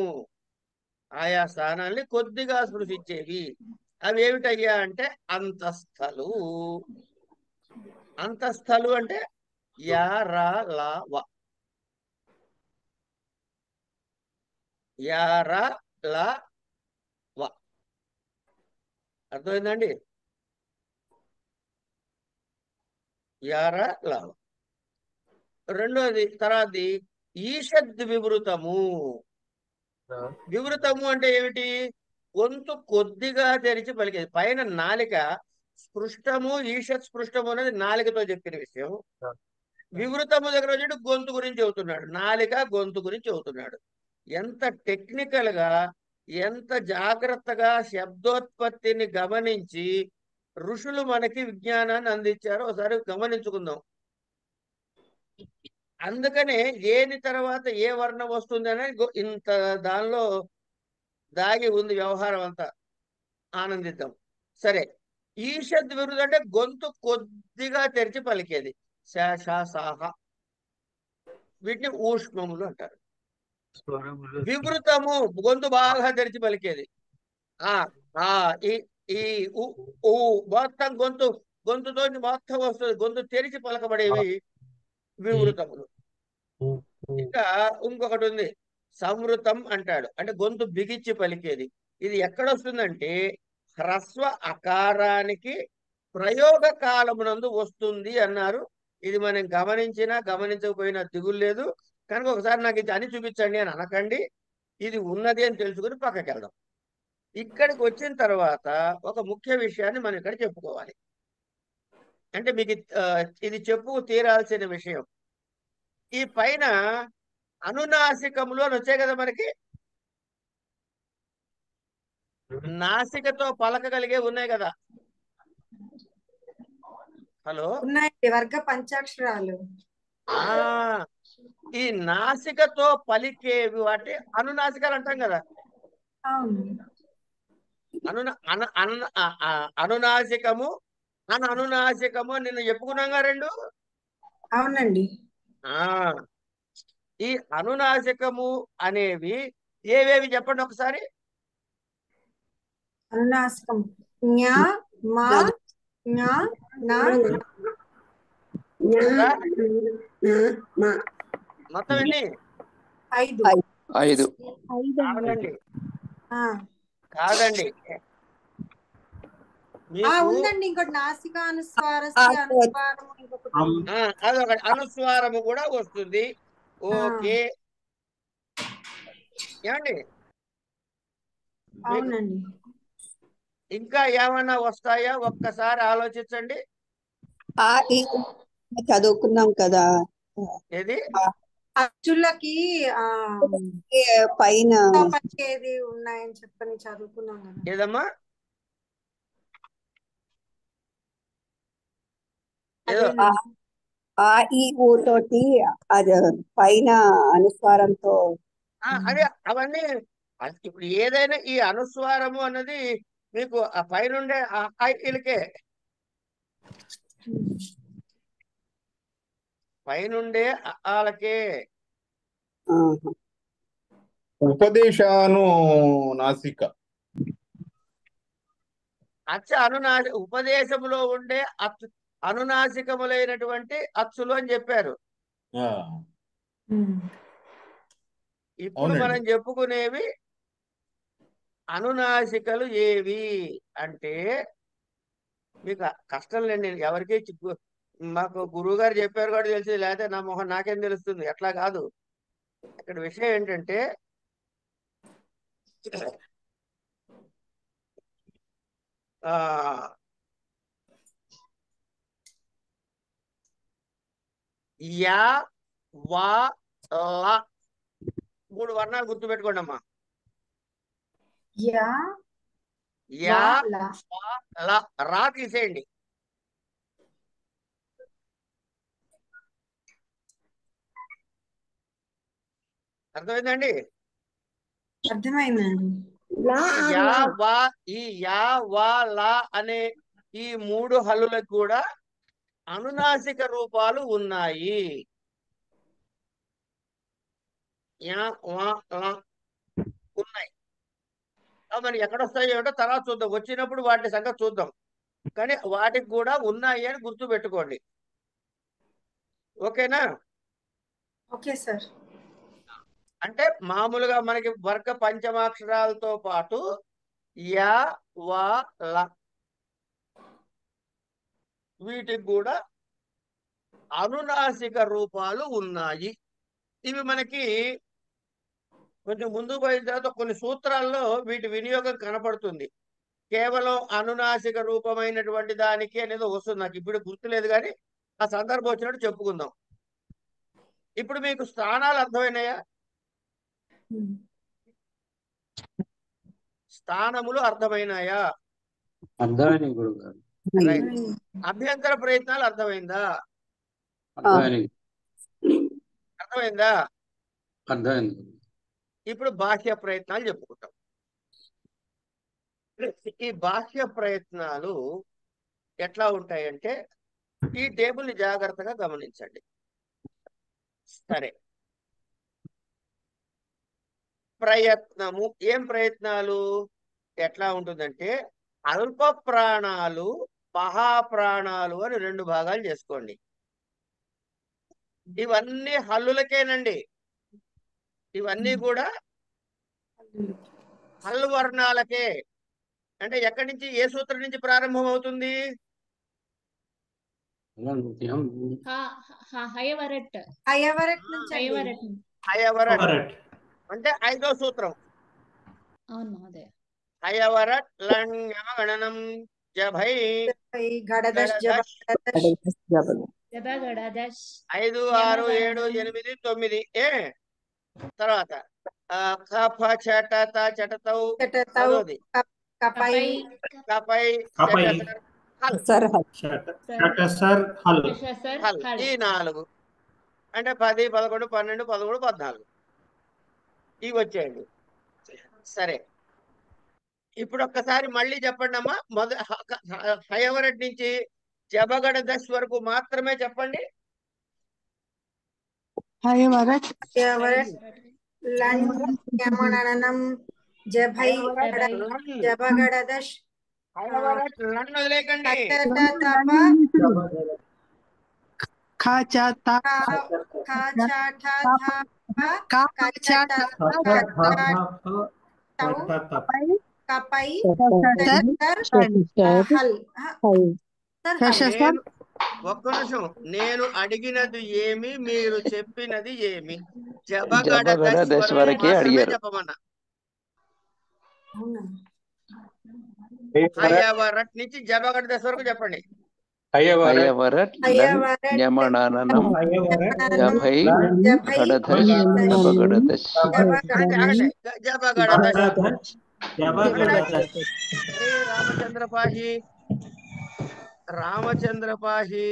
ఆయా స్థానాల్ని కొద్దిగా స్పృశించేవి. అవి ఏమిటయ్యా అంటే అంతస్థలు. అంతస్థలు అంటే యా రా లా వ. యార ల వ. అర్థమైందండి? యార ల వ. రెండోది తర్వాతది ఈషద్ వివృతము. వివృతము అంటే ఏమిటి? గొంతు కొద్దిగా తెరిచి పలికేది. పైన నాలిక స్పృష్టము, ఈషత్ స్పృష్టము అనేది నాలికతో చెప్పిన విషయం. వివృతము దగ్గర వచ్చి గొంతు గురించి చెబుతున్నాడు, నాలిక గొంతు గురించి చెబుతున్నాడు. ఎంత టెక్నికల్ గా, ఎంత జాగ్రత్తగా శబ్దోత్పత్తిని గమనించి ఋషులు మనకి విజ్ఞానాన్ని అందించారో ఒకసారి గమనించుకుందాం. అందుకనే ఏని తర్వాత ఏ వర్ణం వస్తుంది అనేది ఇంత దానిలో దాగి ఉంది వ్యవహారం అంతా. ఆనందిద్దాం. సరే, ఈషద్ విరుద్ధ అంటే గొంతు కొద్దిగా తెరిచి పలికేది. సాహ, వీటిని ఊష్మములు అంటారు. వివృతము గొంతు బాగా తెరిచి పలికేది. ఆ ఆ ఈ ఈ ఊ మొత్తం గొంతుతో మొత్తం వస్తుంది. గొంతు తెరిచి పలకబడేవి వివృతములు. ఇంకా ఇంకొకటి ఉంది, సంవృతం అంటాడు, అంటే గొంతు బిగించి పలికేది. ఇది ఎక్కడొస్తుందంటే హ్రస్వ అకారానికి ప్రయోగ కాలమునందు వస్తుంది అన్నారు. ఇది మనం గమనించినా గమనించకపోయినా దిగులు లేదు. కనుక ఒకసారి నాకు ఇది అని చూపించండి అని అనకండి. ఇది ఉన్నది అని తెలుసుకుని పక్కకి వెళ్దాం. ఇక్కడికి వచ్చిన తర్వాత ఒక ముఖ్య విషయాన్ని మనం ఇక్కడ చెప్పుకోవాలి. అంటే మీకు ఇది చెప్పు తీరాల్సిన విషయం. ఈ పైన అనునాసికములు అని వచ్చాయి కదా మనకి. నాసికతో పలకగలిగే ఉన్నాయి కదా. హలో, ఉన్నాయండి వర్గ పంచాక్షరాలు. ఆ ఈ నాసికతో పలికేవి వాటి అనునాసికాలు అంటాం కదా. అవును. అనునాసికము అనునాసికము నిన్న చెప్పుకున్నాగా రెండు. అవునండి. ఆ ఈ అనునాసికము అనేవి ఏవేవి చెప్పండి ఒకసారి. అనునాసికం జ్ఞ, మా, జ్ఞ, నా, మొత్తం ఎన్ని? 5. 5. కాదండి, ఆ, కాదండి. మీకు ఉందండి ఇంకోటి నాసిక అనుస్వారస్య అనుస్వారం ఇంకొకటి ఉంది. అదొకటి అనుస్వారము కూడా వస్తుంది. ఓకే ఏమండి? మీకు అవునండి. ఇంకా ఏమైనా వస్తాయా ఒక్కసారి ఆలోచించండి. చదువుకున్నాం కదా. ఏది అచ్చులకి పైన పలికేది ఉన్నాయని చెప్పని చదువుకున్నాం కదా. ఏదమ్మా? ఏదో ఆ ఈ ఊ తోటి అది పైన అనుస్వారంతో అదే అవన్నీ. ఇప్పుడు ఏదైనా ఈ అనుస్వారము అన్నది మీకు ఆ పైనుండే ఐలకే, పైనుండే ఆలకే. ఉపదేశాను నాసిక ఉపదేశములో ఉండే అనునాసికములైనటువంటి అచ్చులు అని చెప్పారు. ఇప్పుడు మనం చెప్పుకునేవి అనునాసికలు ఏవి అంటే మీకు కష్టం లేండి. ఎవరికి మాకు గురువు గారు చెప్పారు కూడా తెలిసింది, లేకపోతే నా మొహం నాకేం తెలుస్తుంది. అట్లా కాదు. ఇక్కడ విషయం ఏంటంటే యా వా లా 3 వర్ణాలు గుర్తుపెట్టుకోండి అమ్మా. యా, యా లా. వా లా. రా తీసేయండి. అర్థమైందండి? అర్థమైందండి. యా వా ఈ యా వా లా అనే ఈ 3 హల్లులకు కూడా అనునాసిక రూపాలు ఉన్నాయి. యా వా లా ఉన్నాయి. మరి ఎక్కడొస్తాయో ఏమిటో తర్వాత చూద్దాం. వచ్చినప్పుడు వాటి సంగతి చూద్దాం. కానీ వాటికి కూడా ఉన్నాయి అని గుర్తు పెట్టుకోండి. ఓకేనా? Okay sir. అంటే మామూలుగా మనకి వర్గ పంచమాక్షరాలతో పాటు యా వా ల వీటికి కూడా అనునాసిక రూపాలు ఉన్నాయి. ఇవి మనకి కొంచెం ముందుకు పోయిన తర్వాత కొన్ని సూత్రాల్లో వీటి వినియోగం కనపడుతుంది. కేవలం అనునాసిక రూపమైనటువంటి దానికి అనేది వస్తుంది, నాకు ఇప్పుడు గుర్తులేదు, కానీ ఆ సందర్భం వచ్చినట్టు చెప్పుకుందాం. ఇప్పుడు మీకు స్థానాలు అర్థమైనాయా? స్థానములు అర్థమైనాయా? అర్థమైంది గురుగారు. రైట్. అభ్యంతర ప్రయత్నాలు అర్థమైందా? అర్థమైంది. అర్థమైందా? అర్థమైంది. ఇప్పుడు బాహ్య ప్రయత్నాలు చెప్పుకుంటాం. ఈ బాహ్య ప్రయత్నాలు ఎట్లా ఉంటాయంటే ఈ టేబుల్ని జాగ్రత్తగా గమనించండి. సరే, ప్రయత్నము ఏం ప్రయత్నాలు ఎట్లా ఉంటుందంటే అల్ప ప్రాణాలు మహాప్రాణాలు అని 2 భాగాలు చేసుకోండి. ఇవన్నీ హల్లులకేనండి. ఇవన్నీ కూడా హల్లు వర్ణాలకే. అంటే ఎక్కడి నుంచి, ఏ సూత్రం నుంచి ప్రారంభం అవుతుంది? హయవరట్ నుంచి హయవరట్ అంటే 5వ సూత్రం. అవును మహోదయ. హయవరట్ లంగమగణనం జభై గడదశ్ గడదశ్ 5 6 7 8 9 తర్వాత కఫ చటత చటతౌ చదవది కపై కపై కపై సర్ హల్ సర్ హల్ ఈ 4 అంటే 10 11 12 13 14 ఇవి వచ్చేయండి. సరే, ఇప్పుడు ఒక్కసారి మళ్ళీ చెప్పండి అమ్మా. హయవరట్ నుంచి జబగడ దశ వరకు మాత్రమే చెప్పండి. హయవరట్ లంగమగణనం జభై జబగడదశ్ హయవరట్ లను వదిలేకండి. ఒక్క నిమిషం, నేను అడిగినది ఏమి, మీరు చెప్పినది ఏమి? జబగడ దశ వరకే అడిగారు. చెప్పమన్నా. హయవరట్ నుంచి జబగడ దశ వరకు చెప్పండి. హయవరట్ ఞమణనం జభై గడధశ్ జబగడదశ్. రామచంద్ర పాహి, రామచంద్ర పాహి.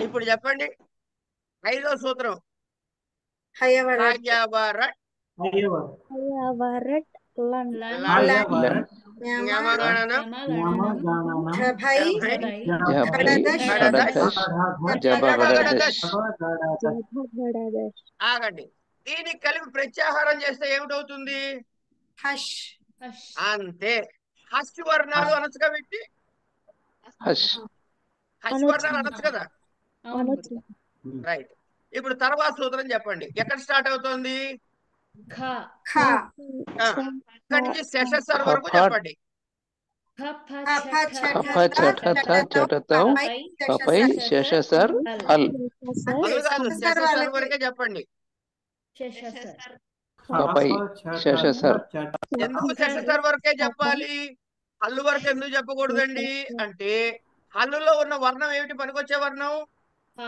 ఇప్పుడు చెప్పండి 5వ సూత్రం. హయవరట్ ఞమగణనం జభై గడధశ్ జబగడదశ్. ఆగండి, దీనికి కలిపి ప్రత్యాహారం చేస్తే ఏమిటవుతుంది? హష్. అంతే. హష్ వర్ణాలు అనొచ్చుగా పెట్టి, హష్ హష్ వర్ణాలు అనొచ్చు కదా. రైట్. ఇప్పుడు తర్వాత సూత్రం చెప్పండి. ఎక్కడ స్టార్ట్ అవుతుంది? ఇక్కడి నుంచి శేషస్వర్ వరకు చెప్పండి. కఫ చటత చటతౌ కపై శేషసర్ హల్. శేషస్వర్ వరకే చెప్పండి. కపై శేషసర్. ఎందుకు శేషస్వర్ వరకే చెప్పాలి? హల్లు వరకు ఎందుకు చెప్పకూడదండి అంటే హల్లులో ఉన్న వర్ణం ఏమిటి? పనికొచ్చే వర్ణం హ.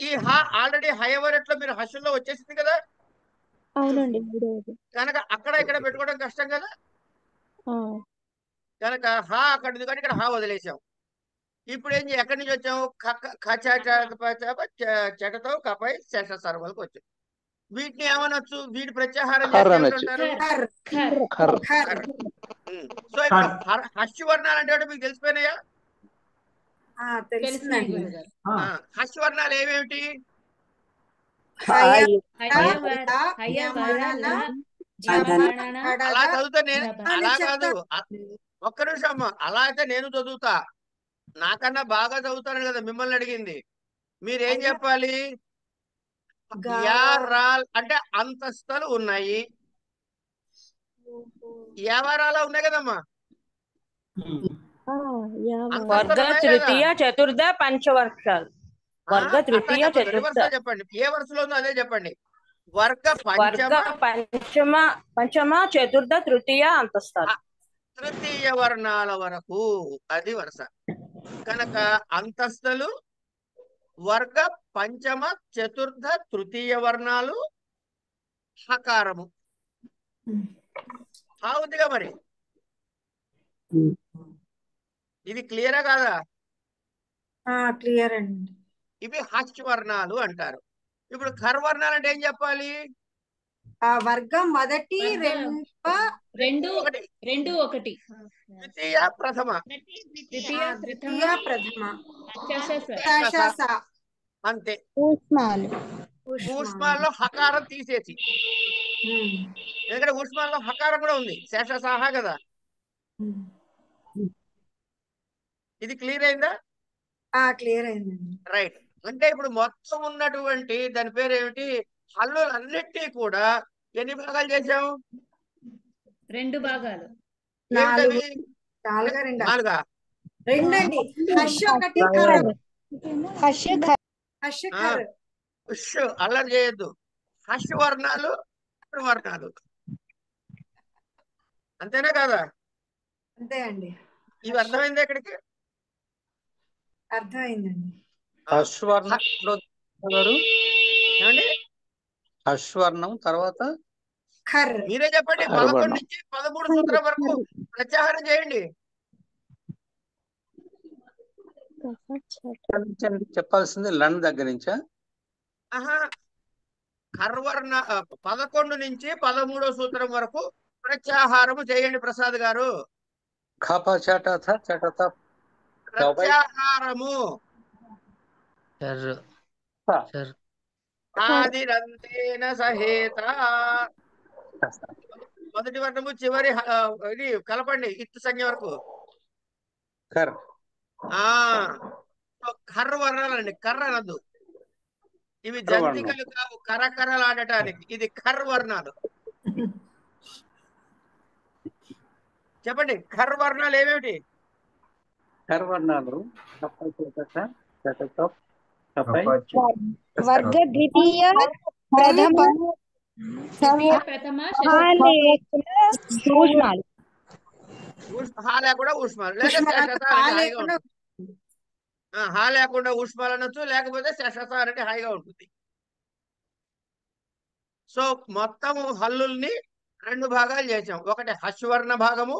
ఈ హ ఆల్రెడీ హయవరట్ లో మీరు హస్సుల్లో వచ్చేసింది కదా. అవునండి. కనుక అక్కడ ఇక్కడ పెట్టుకోవడం కష్టం కదా. కనుక హ అక్కడ ఉంది కానీ ఇక్కడ హ వదిలేసాం. ఇప్పుడు ఏం ఎక్కడి నుంచి వచ్చాము? చటతో కపై శేష సర్వలకు వచ్చాం. వీటిని ఏమనొచ్చు? వీటి ప్రత్యాహారం చేస్తారు. సో ఇప్పుడు హస్సు వర్ణాలు అంటే మీకు తెలిసిపోయినాయా? హస్సు వర్ణాలు ఏమేమిటి? అలా చదువుతా నేను, అలా కాదు. ఒక్క నిమిషం అమ్మా, అలా అయితే నేను చదువుతా. నాకన్నా బాగా చదువుతాను కదా మిమ్మల్ని అడిగింది. మీరేం చెప్పాలి? యా రాల్ అంటే అంతస్తులు ఉన్నాయి. యావరాల ఉన్నాయి కదమ్మా, వర్గ తృతీయ చతుర్థ పంచవర్షాలు. వర్గ తృతీయ చతుర్థ చెప్పండి, ఏ వరుసలో ఉందో అదే చెప్పండి. వర్గ పంచమ చతుర్థ తృతీయ అంతస్తాలు. తృతీయ వర్ణాల వరకు అది వరుస కనుక అంతస్తులు వర్గ పంచమ చతుర్థ తృతీయ వర్ణాలు హకారము అవుతుందిగా. మరి ఇది క్లియరా కాదా? క్లియర్ అండి. ఇవి హర్షవర్ణాలు అంటారు. ఇప్పుడు ఖర్వర్ణాలు అంటే ఏం చెప్పాలి? వర్గం మొదటి రెండు ఒకటి ద్వితీయ ప్రథమ అంతే. ఊష్మాల్లో హకారం తీసేసి, ఎందుకంటే ఊష్మాల్లో హకారం కూడా ఉంది, శేషసాహ కదా. ఇది క్లియర్ అయిందా? క్లియర్ అయిందండి. రైట్. అంటే ఇప్పుడు మొత్తం ఉన్నటువంటి దాని పేరు ఏమిటి? హల్లులన్నిటినీ కూడా ఎన్ని భాగాలు చేసాం? 2 భాగాలు. నాలుగా? రెండండి. అల్లరి చేయొద్దు. హర్షవర్ణాలు వర్ణాలు అంతేనా కదా? అంతే అండి. ఇవి అర్థమైంది ఎక్కడికి? అర్థమైందండి. హర్షవర్ణం తర్వాత మీరే చెప్పండి. 11 నుంచి 13 సూత్రం వరకు ప్రత్యాహారం చేయండి. చెప్పాల్సింది లండ్ దగ్గర నుంచా? కర్వర్ణ 11 నుంచి 13వ సూత్రం వరకు ప్రత్యాహారము చేయండి ప్రసాద్ గారు. ప్రత్యాహారము ఆదిరంతేన సహేత. మొదటి వర్ణము చివరి ఇది కలపండి ఇత్తు సంఖ్య వరకు. కర్ర వర్ణాలండి, కర్ర అనద్దు. ఇవి జంతికలు కావు కరకరలాడటానికి. ఇది కర్ర వర్ణాలు. చెప్పండి కర్ర వర్ణాలు ఏమేమిటి? కర్వర్ణాలు వర్గ ద్వితీయ ప్రథమ ఊష్మాలు. హా లేకుండా ఊష్మాలు, హా లేకుండా ఊష్మాలు అనొచ్చు, లేకపోతే శశసార్ అంటే హాయిగా ఉంటుంది. సో మొత్తము హల్లుల్ని 2 భాగాలు చేసాం. ఒకటి హర్షవర్ణ భాగము,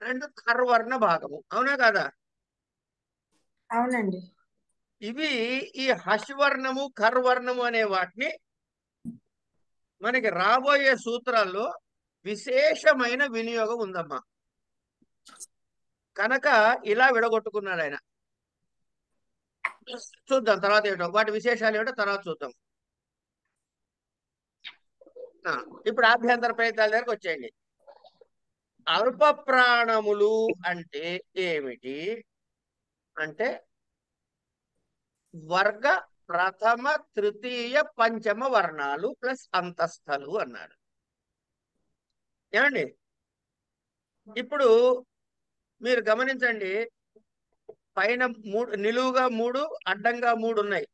2 కర్వర్ణ భాగము. అవునా కదా? అవునండి. ఇవి ఈ హర్షవర్ణము కర్వర్ణము అనే వాటిని మనకి రాబోయే సూత్రాల్లో విశేషమైన వినియోగం ఉందమ్మా. కనుక ఇలా విడగొట్టుకున్నాడు ఆయన. చూద్దాం తర్వాత ఏమిటో, వాటి విశేషాలు ఏమిటో తర్వాత చూద్దాం. ఇప్పుడు ఆభ్యంతర ప్రయత్నాల దగ్గరకు వచ్చేయండి. అల్ప ప్రాణములు అంటే ఏమిటి అంటే వర్గ ప్రథమ తృతీయ పంచమ వర్ణాలు ప్లస్ అంతస్థలు అన్నాడు. ఏమండి? ఇప్పుడు మీరు గమనించండి, పైన 3 నిలువుగా 3 అడ్డంగా 3 ఉన్నాయి.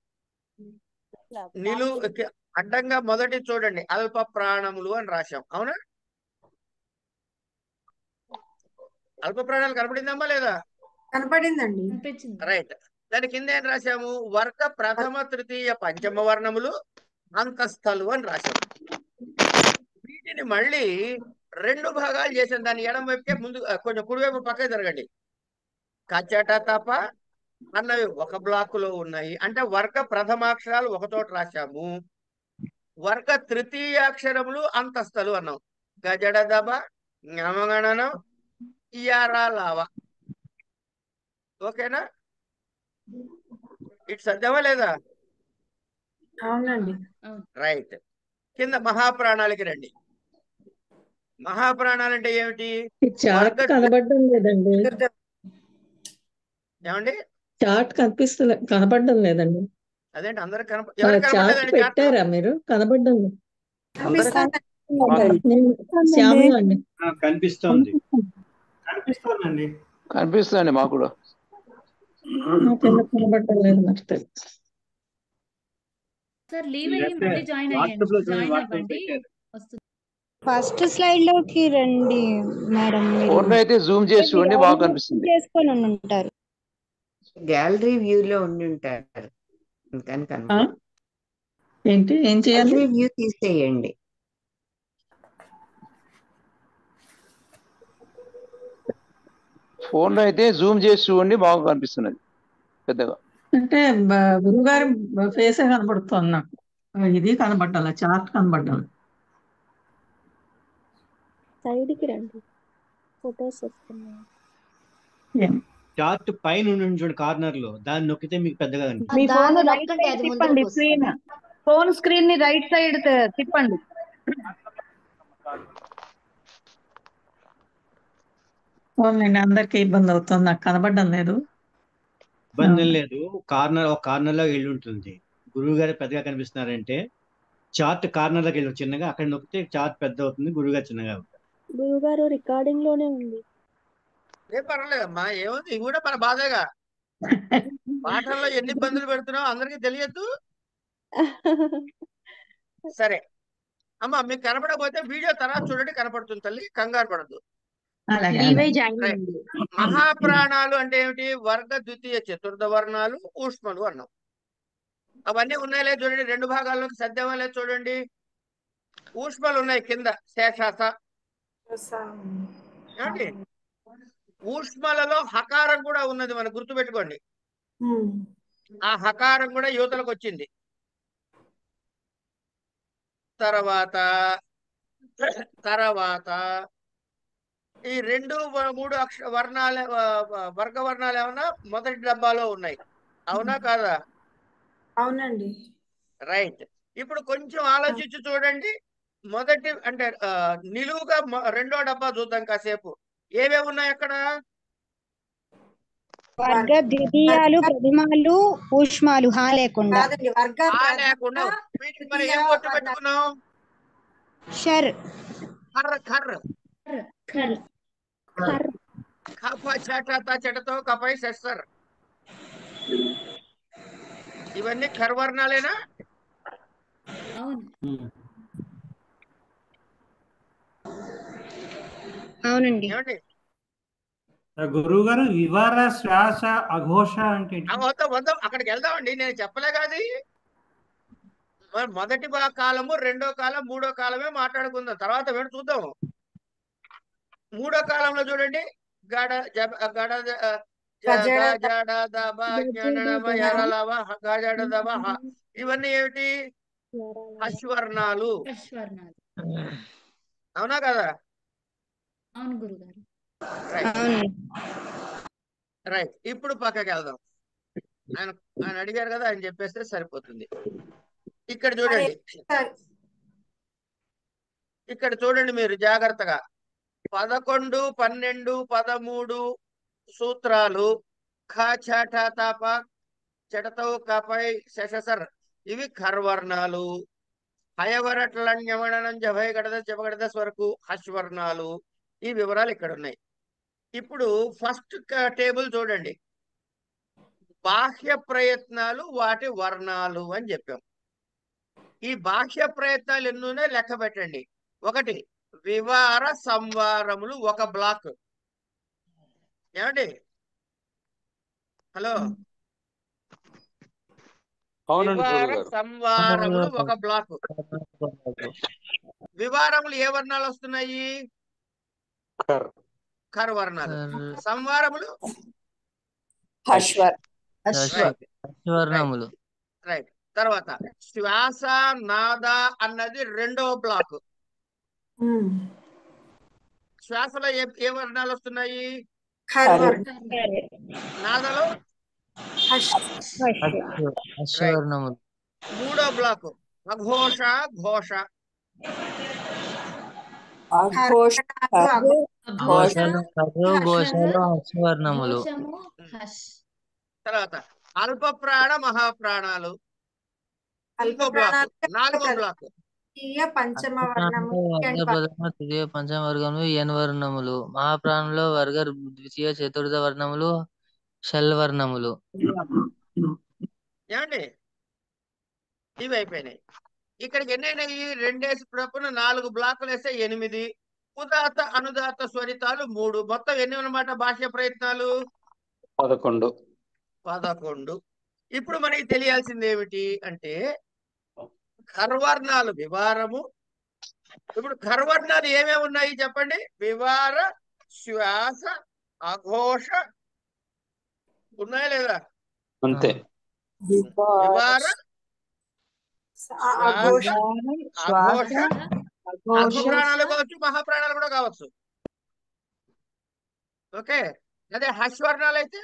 అడ్డంగా మొదటి చూడండి, అల్ప ప్రాణములు అని రాశాం. అవునా? అల్ప ప్రాణాలు కనపడిందమ్మా లేదా? కనపడిందండి. రైట్. దాని కింద ఏం రాశాము? వర్గ ప్రథమ తృతీయ పంచమ వర్ణములు అంతస్థలు అని రాశాము. వీటిని మళ్ళీ 2 భాగాలు చేసాం. దాని ఎడం వైపుకే ముందు కొంచెం కుడివైపు పక్కకి జరగండి. కచ్చట తప అన్నవి ఒక బ్లాకులో ఉన్నాయి. అంటే వర్గ ప్రథమాక్షరాలు ఒక చోట రాశాము. వర్గ తృతీయాక్షరములు అంతస్థలు అన్నాం. గజడ దబ జ్ఞమగణనం ఇయారా లావ. ఓకేనా? ఇటు సత్యమా లేదా? అవునండి. రైట్. కింద మహాప్రాణాలకి రండి. మహాప్రాణాలు అంటే ఏమిటి? చార్ట్ కనబడడం లేదండి. ఏమండి? చార్ట్ కనపడడం లేదండి. అదేంటి అందరికి ఎవరికి చార్ట్ కనపడలేదండి చార్ట్? పెట్టారా మీరు? కనబడ్డండి. కనిపిస్తుందండి. శ్యామల అండి. కనిపిస్తోంది. కనిపిస్తోందండి. కనిపిస్తుంది మాకు కూడా. నాకెందుకు కనబడలేదు మరి సార్ లీవ్ అయ్యి మళ్ళీ జాయిన్ అయ్యండి. జాయిన్ అవ్వండి వస్తుంది. ఫస్ట్ స్లైడ్ లోకి రండి మేడం. ఫోన్ అయితే జూమ్ చేసి చూడండి, బాగా కనిపిస్తుంది. చేసుకొని ఉంటారు. గ్యాలరీ వ్యూ లో ఉండి ఉంటారు. ఏంటి ఏం చేయాలి? గ్యాలరీ వ్యూ తీసేయండి. ఫోన్ లో అయితే జూమ్ చేసి చూడండి, బాగా కనిపిస్తున్నది పెద్దగా. అంటే గురుగారి ఫేసే కనబడుతుంది నాకు. ఇది కనబడాలి, చార్ట్ కనబడాలి. సైడ్ కి రండి, ఫోటోస్ వస్తున్నాయి. చార్ట్ పైన ఉండండి చూడండి కార్నర్ లో, దాన్ని నొక్కితే మీకు పెద్దగా కనిపిస్తుంది. మీ ఫోన్ రైట్ సైడ్ తిప్పండి. స్క్రీన్ ఫోన్ స్క్రీన్ ని రైట్ సైడ్ తిప్పండి. నేను అందరికి ఇబ్బంది అవుతుంది, నాకు కనబడడం లేదు. ఇబ్బంది లేదు. ఒక కార్నర్ లో వెళ్ళి ఉంటుంది. గురువు గారు పెద్దగా కనిపిస్తున్నారంటే చార్ట్ కార్నర్ లోకి వెళ్ళి చిన్నగా, అక్కడ నొక్కితే చార్ట్ పెద్ద అవుతుంది, గురువు గారు చిన్నగా ఉంటారు. గురువు గారు రికార్డింగ్ లోనే ఉంది. ఏం పర్వాలేదమ్మా, ఏముంది, ఇది కూడా మన బాధేగా. పాఠంలో ఎన్ని ఇబ్బందులు పెడుతున్నావు అందరికీ తెలియదు. సరే అమ్మా, మీకు కనపడకపోతే వీడియో తర్వాత చూడండి, కనపడుతుంది తల్లి, కంగారు పడద్దు. మహాప్రాణాలు అంటే ఏమిటి? వర్గ ద్వితీయ చతుర్థ వర్ణాలు, ఊష్మలు అన్నాం. అవన్నీ ఉన్నాయలే చూడండి, రెండు భాగాల్లోకి సద్యమలే చూడండి. ఊష్మలు ఉన్నాయి కింద, శేషాస. ఏమండి, ఊష్మలలో హకారం కూడా ఉన్నది, మనం గుర్తుపెట్టుకోండి. ఆ హకారం కూడా యువతలకు వచ్చింది. తర్వాత ఈ 2-3 వర్ణాలు, వర్గ వర్ణాలు ఏమన్నా మొదటి డబ్బాలో ఉన్నాయి, అవునా కాదా? అవునండి. రైట్. ఇప్పుడు కొంచెం ఆలోచించి చూడండి. మొదటి అంటే నిలువుగా రెండో డబ్బా చూద్దాం కాసేపు. ఏమేమి ఉన్నాయి అక్కడ? వర్గ ద్వితీయాలు, ప్రథమాలు, ఊష్మాలు. హా లేకుండా. లేకుండా వీటికి మనం ఏం కొట్టు పెట్టుకున్నాం? షర్. చెటతో కపై సెస్సర్. ఇవన్నీ ఖర్వర్ణాలేనా? అవునండి. గురువు గారు, వివర, శ్వాస, అఘోష అంటే అక్కడికి వెళ్దామండి, నేను చెప్పలే కాదు. మొదటి కాలము, రెండో కాలం, మూడో కాలమే మాట్లాడుకుందాం, తర్వాత వేడు చూద్దాం. మూడో కాలంలో చూడండి, గడ గడ ఇవన్నీ ఏమిటి? అశ్వర్ణాలు, అవునా కదా? అవును గురుగారు. రైట్. ఇప్పుడు పక్కకి వెళ్దాం. ఆయన అడిగారు కదా, ఆయన చెప్పేస్తే సరిపోతుంది. ఇక్కడ చూడండి, ఇక్కడ చూడండి మీరు జాగ్రత్తగా. 11, 12, 13 సూత్రాలు. ఖ ఛ ఠ త ప చెటతో కపై శశసర్, ఇవి ఖర్వర్ణాలు. హయవరట్లణ్యమణనం జభయ గడద జపగడద స్వరకు హశ్వర్ణాలు. ఈ వివరాలు ఇక్కడ ఉన్నాయి. ఇప్పుడు ఫస్ట్ టేబుల్ చూడండి. బాహ్య ప్రయత్నాలు, వాటి వర్ణాలు అని చెప్పాం. ఈ బాహ్య ప్రయత్నాలు ఎన్నునే లెక్క పెట్టండి. 1 వివార సంవారములు, ఒక బ్లాక్. ఏమండి? హలో, వివార సంవారములు ఒక బ్లాక్. వివారములు ఏ వర్ణాలు వస్తున్నాయి? ఖర్ వర్ణాలు. సంవారములు వర్ణములు. రైట్. తర్వాత శ్వాస, నాద అన్నది రెండవ బ్లాక్. శ్వాసలో ఏ వర్ణాలు వస్తున్నాయి? నాదలో మూడో బ్లాక్ అఘోష, ఘోష. తర్వాత అల్ప ప్రాణ, మహాప్రాణాలు. ఇంకో బ్లాక్, నాలుగో బ్లాక్. పంచమ వర్ణము వర్గ ప్రథమ తృతీయ పంచమ వర్గములు ఎన్ వర్ణములు. మహాప్రాణంలో వర్గ ద్వితీయ చతుర్థ వర్ణములు షల్ వర్ణములు. ఏమండి ఇవి అయిపోయినాయి. ఇక్కడికి ఎన్నైనాయి? 2 వేసి ప్రప్పున 4 బ్లాకులు వేస్తే 8. ఉదాత అనుదాత స్వరితాలు 3. మొత్తం ఎన్ని అన్నమాట భాష్య ప్రయత్నాలు? 11. ఇప్పుడు మనకి తెలియాల్సింది ఏమిటి అంటే కర్వర్ణాలు వివారము. ఇప్పుడు కర్వర్ణాలు ఏమేమి ఉన్నాయి చెప్పండి? వివార, శ్వాస, అఘోష ఉన్నాయా లేదా? అంతే. వివార, అఘోష, అఘోష, లఘు ప్రాణాలు కావచ్చు, మహాప్రాణాలు కూడా కావచ్చు. ఓకే. అదే హస్వర్ణాలు అయితే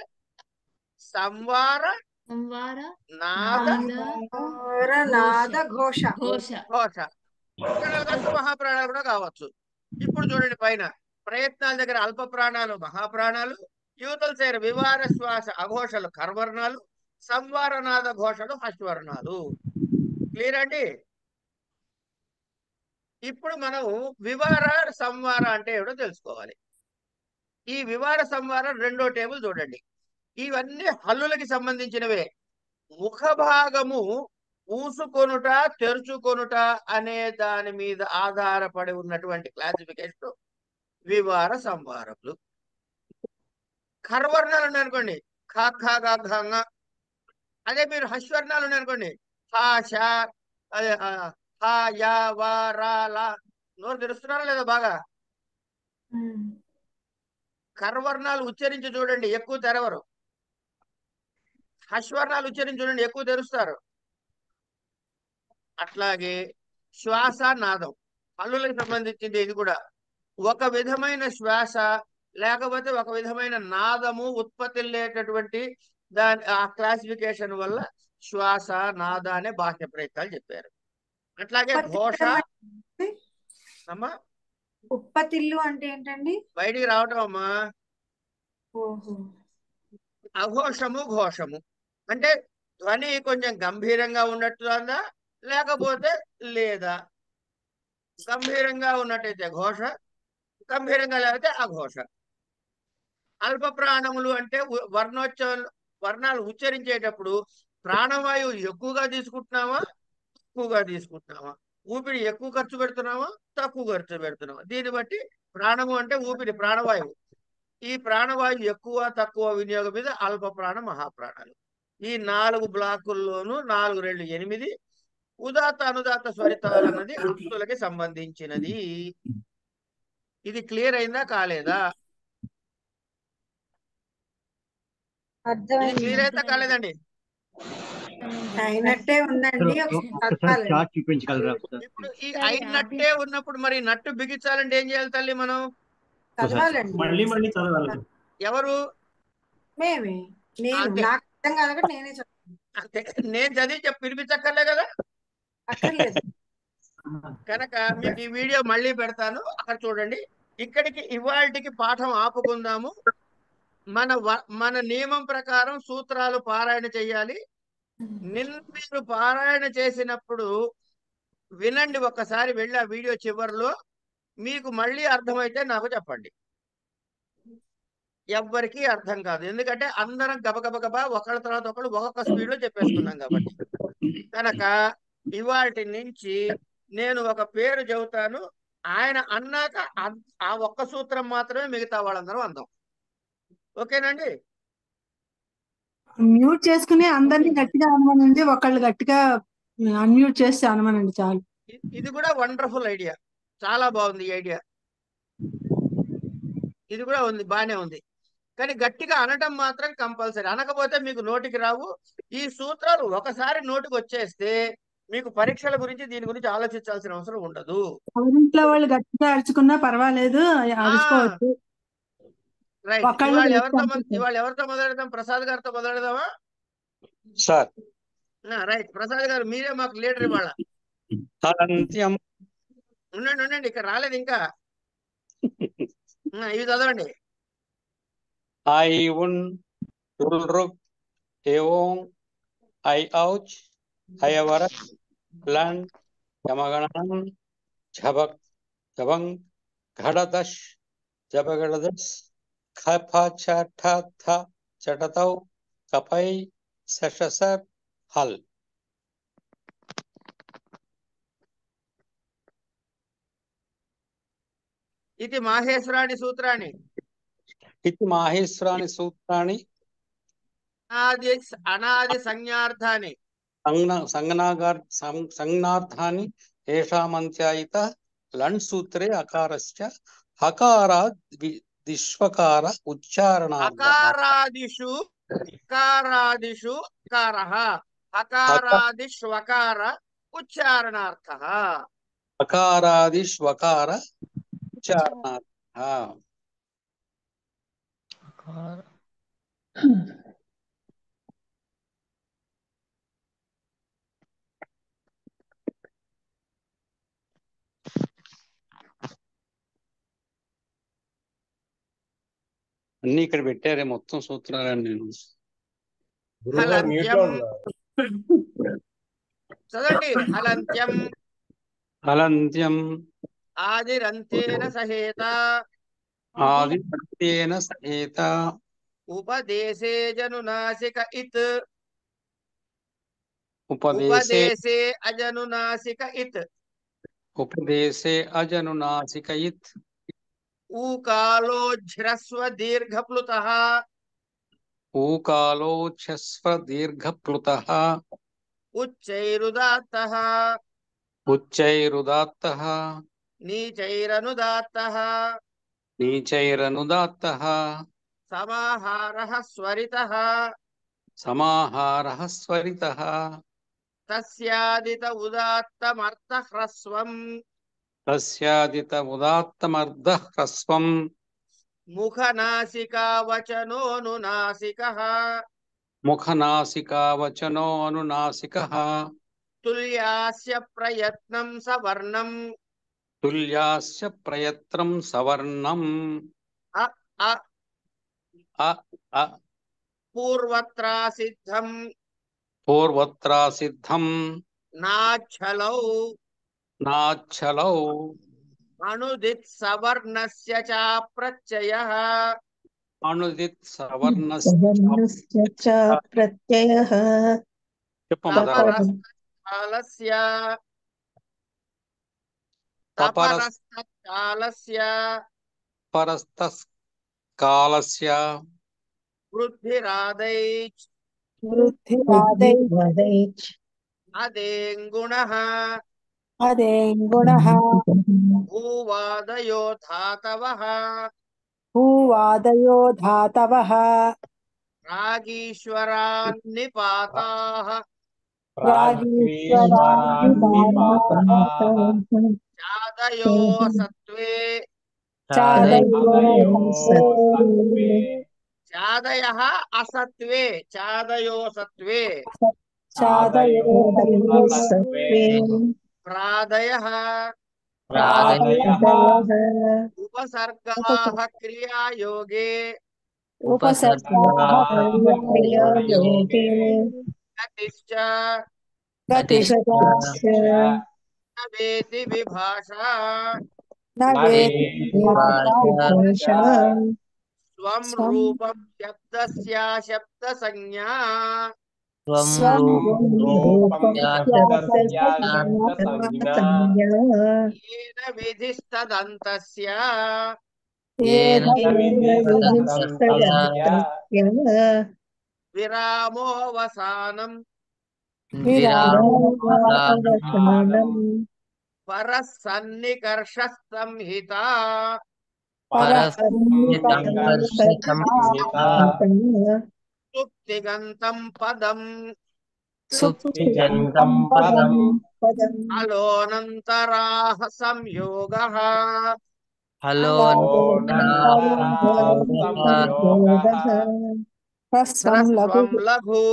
సంవార, నాద, నాద, ఘోష. ఘోష కావచ్చు, మహాప్రాణాలు కూడా కావచ్చు. ఇప్పుడు చూడండి పైన ప్రయత్నాల దగ్గర అల్ప ప్రాణాలు మహాప్రాణాలు, యువతల సేర వివార, శ్వాస, అఘోషలు కర్వర్ణాలు, సంవారనాద ఘోషలు హస్వర్ణాలు. క్లియర్ అండి? ఇప్పుడు మనం వివార సంవార అంటే ఏమిటో తెలుసుకోవాలి. ఈ వివార సంవార 2వ టేబుల్ చూడండి. ఇవన్నీ హల్లులకి సంబంధించినవే. ముఖ భాగము మూసుకొనుట, తెరుచుకొనుట అనే దాని మీద ఆధారపడి ఉన్నటువంటి క్లాసిఫికేషన్ వివార సంవారములు. కర్వర్ణాలు ఉన్నాయనుకోండి, ఖ ఖ గ ఘ ంగ. అదే మీరు హస్వర్ణాలు ఉన్నాయనుకోండి, హ ష, అదే హ య వ ర ల. నోరు తెరుస్తున్నారా లేదా బాగా? కర్వర్ణాలు ఉచ్చరించి చూడండి, ఎక్కువ తెరవరు. హస్వర్ణాలు ఉచ్చరించి చూడండి, ఎక్కువ తెరుస్తారు. అట్లాగే శ్వాస, నాదం హల్లులకు సంబంధించింది. ఇది కూడా ఒక విధమైన శ్వాస లేకపోతే ఒక విధమైన నాదము ఉత్పత్తిల్లేటటువంటి దాని ఆ క్లాసిఫికేషన్ వల్ల శ్వాస, నాద అనే బాహ్య ప్రయత్నాలు చెప్పారు. అట్లాగే ఘోష అమ్మా, ఉత్పత్తిల్లు అంటే ఏంటండి? బయటికి రావటం అమ్మా. అఘోషము, ఘోషము అంటే ధ్వని కొంచెం గంభీరంగా ఉన్నట్టుందా లేకపోతే లేదా. గంభీరంగా ఉన్నట్టయితే ఘోష, గంభీరంగా లేకపోతే అఘోష. అల్ప ప్రాణములు అంటే వర్ణాలు ఉచ్చరించేటప్పుడు ప్రాణవాయువు ఎక్కువగా తీసుకుంటున్నావా, తక్కువగా తీసుకుంటున్నావా, ఊపిరి ఎక్కువ ఖర్చు పెడుతున్నావా, తక్కువ ఖర్చు పెడుతున్నావా. దీన్ని బట్టి ప్రాణము అంటే ఊపిరి, ప్రాణవాయువు. ఈ ప్రాణవాయువు ఎక్కువ తక్కువ వినియోగం మీద అల్ప ప్రాణ, మహాప్రాణాలు. ఈ 4 బ్లాకుల్లోనూ 4 2 8. ఉదాత అనుదాత స్వరితాలు అన్నది హల్లులకి సంబంధించినది. ఇది క్లియర్ అయిందా కాలేదా? ఇది క్లియర్ అయితే కాలేదండి? అయినట్టే ఉందండి. చార్ట్ చూపించగలరా? ఇప్పుడు ఈ అయినట్టే ఉన్నప్పుడు మరి నట్టు బిగించాలంటే ఏం చేయాలి తల్లి? మనం చదవాలండి. మళ్ళీ చదవాలి. ఎవరు? మేమే. నాకు అర్థం కాదు, నేనే చదువు. అంతే. నేను చదివి వినిపించక్కర్లే కదా. అక్కర్లేదు. కనుక మీకు ఈ వీడియో మళ్ళీ పెడతాను, అక్కడ చూడండి. ఇక్కడికి ఇవాళకి పాఠం ఆపుకుందాము. మన నియమం ప్రకారం సూత్రాలు పారాయణ చెయ్యాలి. మీరు పారాయణ చేసినప్పుడు వినండి ఒక్కసారి, వెళ్ళి ఆ వీడియో చివరిలో మీకు మళ్ళీ అర్థమైతే నాకు చెప్పండి. ఎవ్వరికీ అర్థం కాదు, ఎందుకంటే అందరం గబగబగబా ఒకళ్ళ తర్వాత ఒకళ్ళు ఒక్కొక్క స్పీడ్లో చెప్పేసుకున్నాం కాబట్టి. కనుక ఇవాటి నుంచి నేను ఒక పేరు చెబుతాను, ఆయన అన్నాక ఆ ఒక్క సూత్రం మాత్రమే మిగతా వాళ్ళందరూ అందాం. ఓకేనండి? మ్యూట్ చేసుకుని అందరినీ గట్టిగా అనమనండి, ఒకళ్ళు గట్టిగా అన్మ్యూట్ చేసి అనమనండి చాలు. ఇది కూడా వండర్ఫుల్ ఐడియా, చాలా బాగుంది ఈ ఐడియా. ఇది కూడా ఉంది, బానే ఉంది. కానీ గట్టిగా అనటం మాత్రం కంపల్సరీ. అనకపోతే మీకు నోటికి రావు. ఈ సూత్రాలు ఒకసారి నోటికి వచ్చేస్తే మీకు పరీక్షల గురించి దీని గురించి ఆలోచించాల్సిన అవసరం ఉండదు. ఎవరింట్లో వాళ్ళు గట్టిగా అరుచుకున్నా పర్వాలేదు, అరుచుకోవచ్చు. రైట్. ఇవాళ ఎవరితో మొదలెడదాం? ప్రసాద్ గారితో మొదలెడదామా? Sir right. ప్రసాద్ గారు మీరే మాకు లీడర్ ఇవాళ. ఉండండి, ఇక్కడ రాలేదు ఇంకా. ఇవి చదవండి. ఐ ఉన్ రుల్ రుక్ ఏఓం ఐ ఔచ్ ఐవర लन यमगणनं झबक झबंग घड़दश जबगड़दस खफ छठ थ चटतौ कपै सशसर हल। इति माहेश्वराणि सूत्राणि इति माहेश्वराणि सूत्राणि अनादि संज्ञार्थानि संज्ञार्थानि येषामन्त्यायितः लण् सूत्रे अकारस्य हकारात् दिष्वकार उच्चारणार्थः। अकारादिषु अकारः अकारादिष्वकार उच्चारणार्थः। अकारादिष्वकार उच्चारणार्थः। అన్ని ఇక్కడ పెట్టారే మొత్తం సూత్రాలని నేను హలంత్యం చదవండి. హలంత్యం హలంత్యం ఆదిరంతేన సహేత ఆదిరంతేన సహేత ఉపదేశే జనునాసిక ఇత్ ఉపదేశే అజనునాసిక ఇత్ ఉపదేశే అజనునాసిక ఇత్ ఊకాలోఝ్రస్వ దీర్ఘప్లుతః ఊకాలోచ్ఛస్వ దీర్ఘప్లుతః ఉచ్చైరుదాత్తః ఉచ్చైరుదాత్తః నీచైరనుదాత్తః నీచైరనుదాత్తః సమాహారః స్వరితః సమాహారః స్వరితః తస్యాదిత ఉదాత్తమర్థ హ్రస్వం తస్యాదిత ఉదాత్తమర్ధ హ్రస్వం ముఖనాసికావచనోనునాసికః ముఖనాసికావచనోనునాసికః తుల్యాస్య ప్రయత్నం సవర్ణం తుల్యాస్య ప్రయత్నం సవర్ణం అ అ అ అ పూర్వత్రా సిద్ధం పూర్వత్రా సిద్ధం నాఛలౌ నాఛలౌ అణుదిత్ సవర్ణస్య చ ప్రత్యయః అణుదిత్ సవర్ణస్య చ ప్రత్యయః తపరస్తకాలస్య పరస్తకాలస్య వృద్ధిరాదైచ్ అదేంగుణః భూవాదయో ధాతవః రాగీశ్వరాన్నిపాతాః చాదయో సత్వే చాదయః అసత్వే చాదయో సత్వే ప్రాదయః ఉపసర్గాః క్రియాయోగే గతిశ్చ వేతి విభాషా స్వం రూపం శబ్దస్యా శబ్ద సంజ్ఞా ఏన విధిస్తదంతస్య విరామోవసానం పరసన్నికర్ష సంహిత సుప్తిగంతం పదం అలోనంతరాః సంయోగః హ్రస్వం లఘు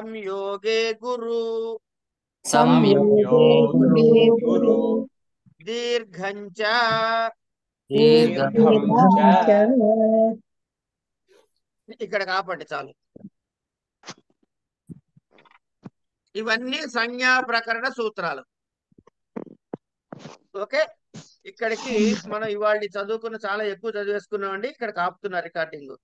సంయోగే గురు దీర్ఘంచ ఇక్కడ కాపండి చాలు. ఇవన్నీ సంజ్ఞా ప్రకరణ సూత్రాలు. ఓకే, ఇక్కడికి మనం ఇవాళ చదువుకున్న చాలా ఎక్కువ చదివేసుకున్నామండి. ఇక్కడికి ఆపుతున్నా రికార్డింగ్.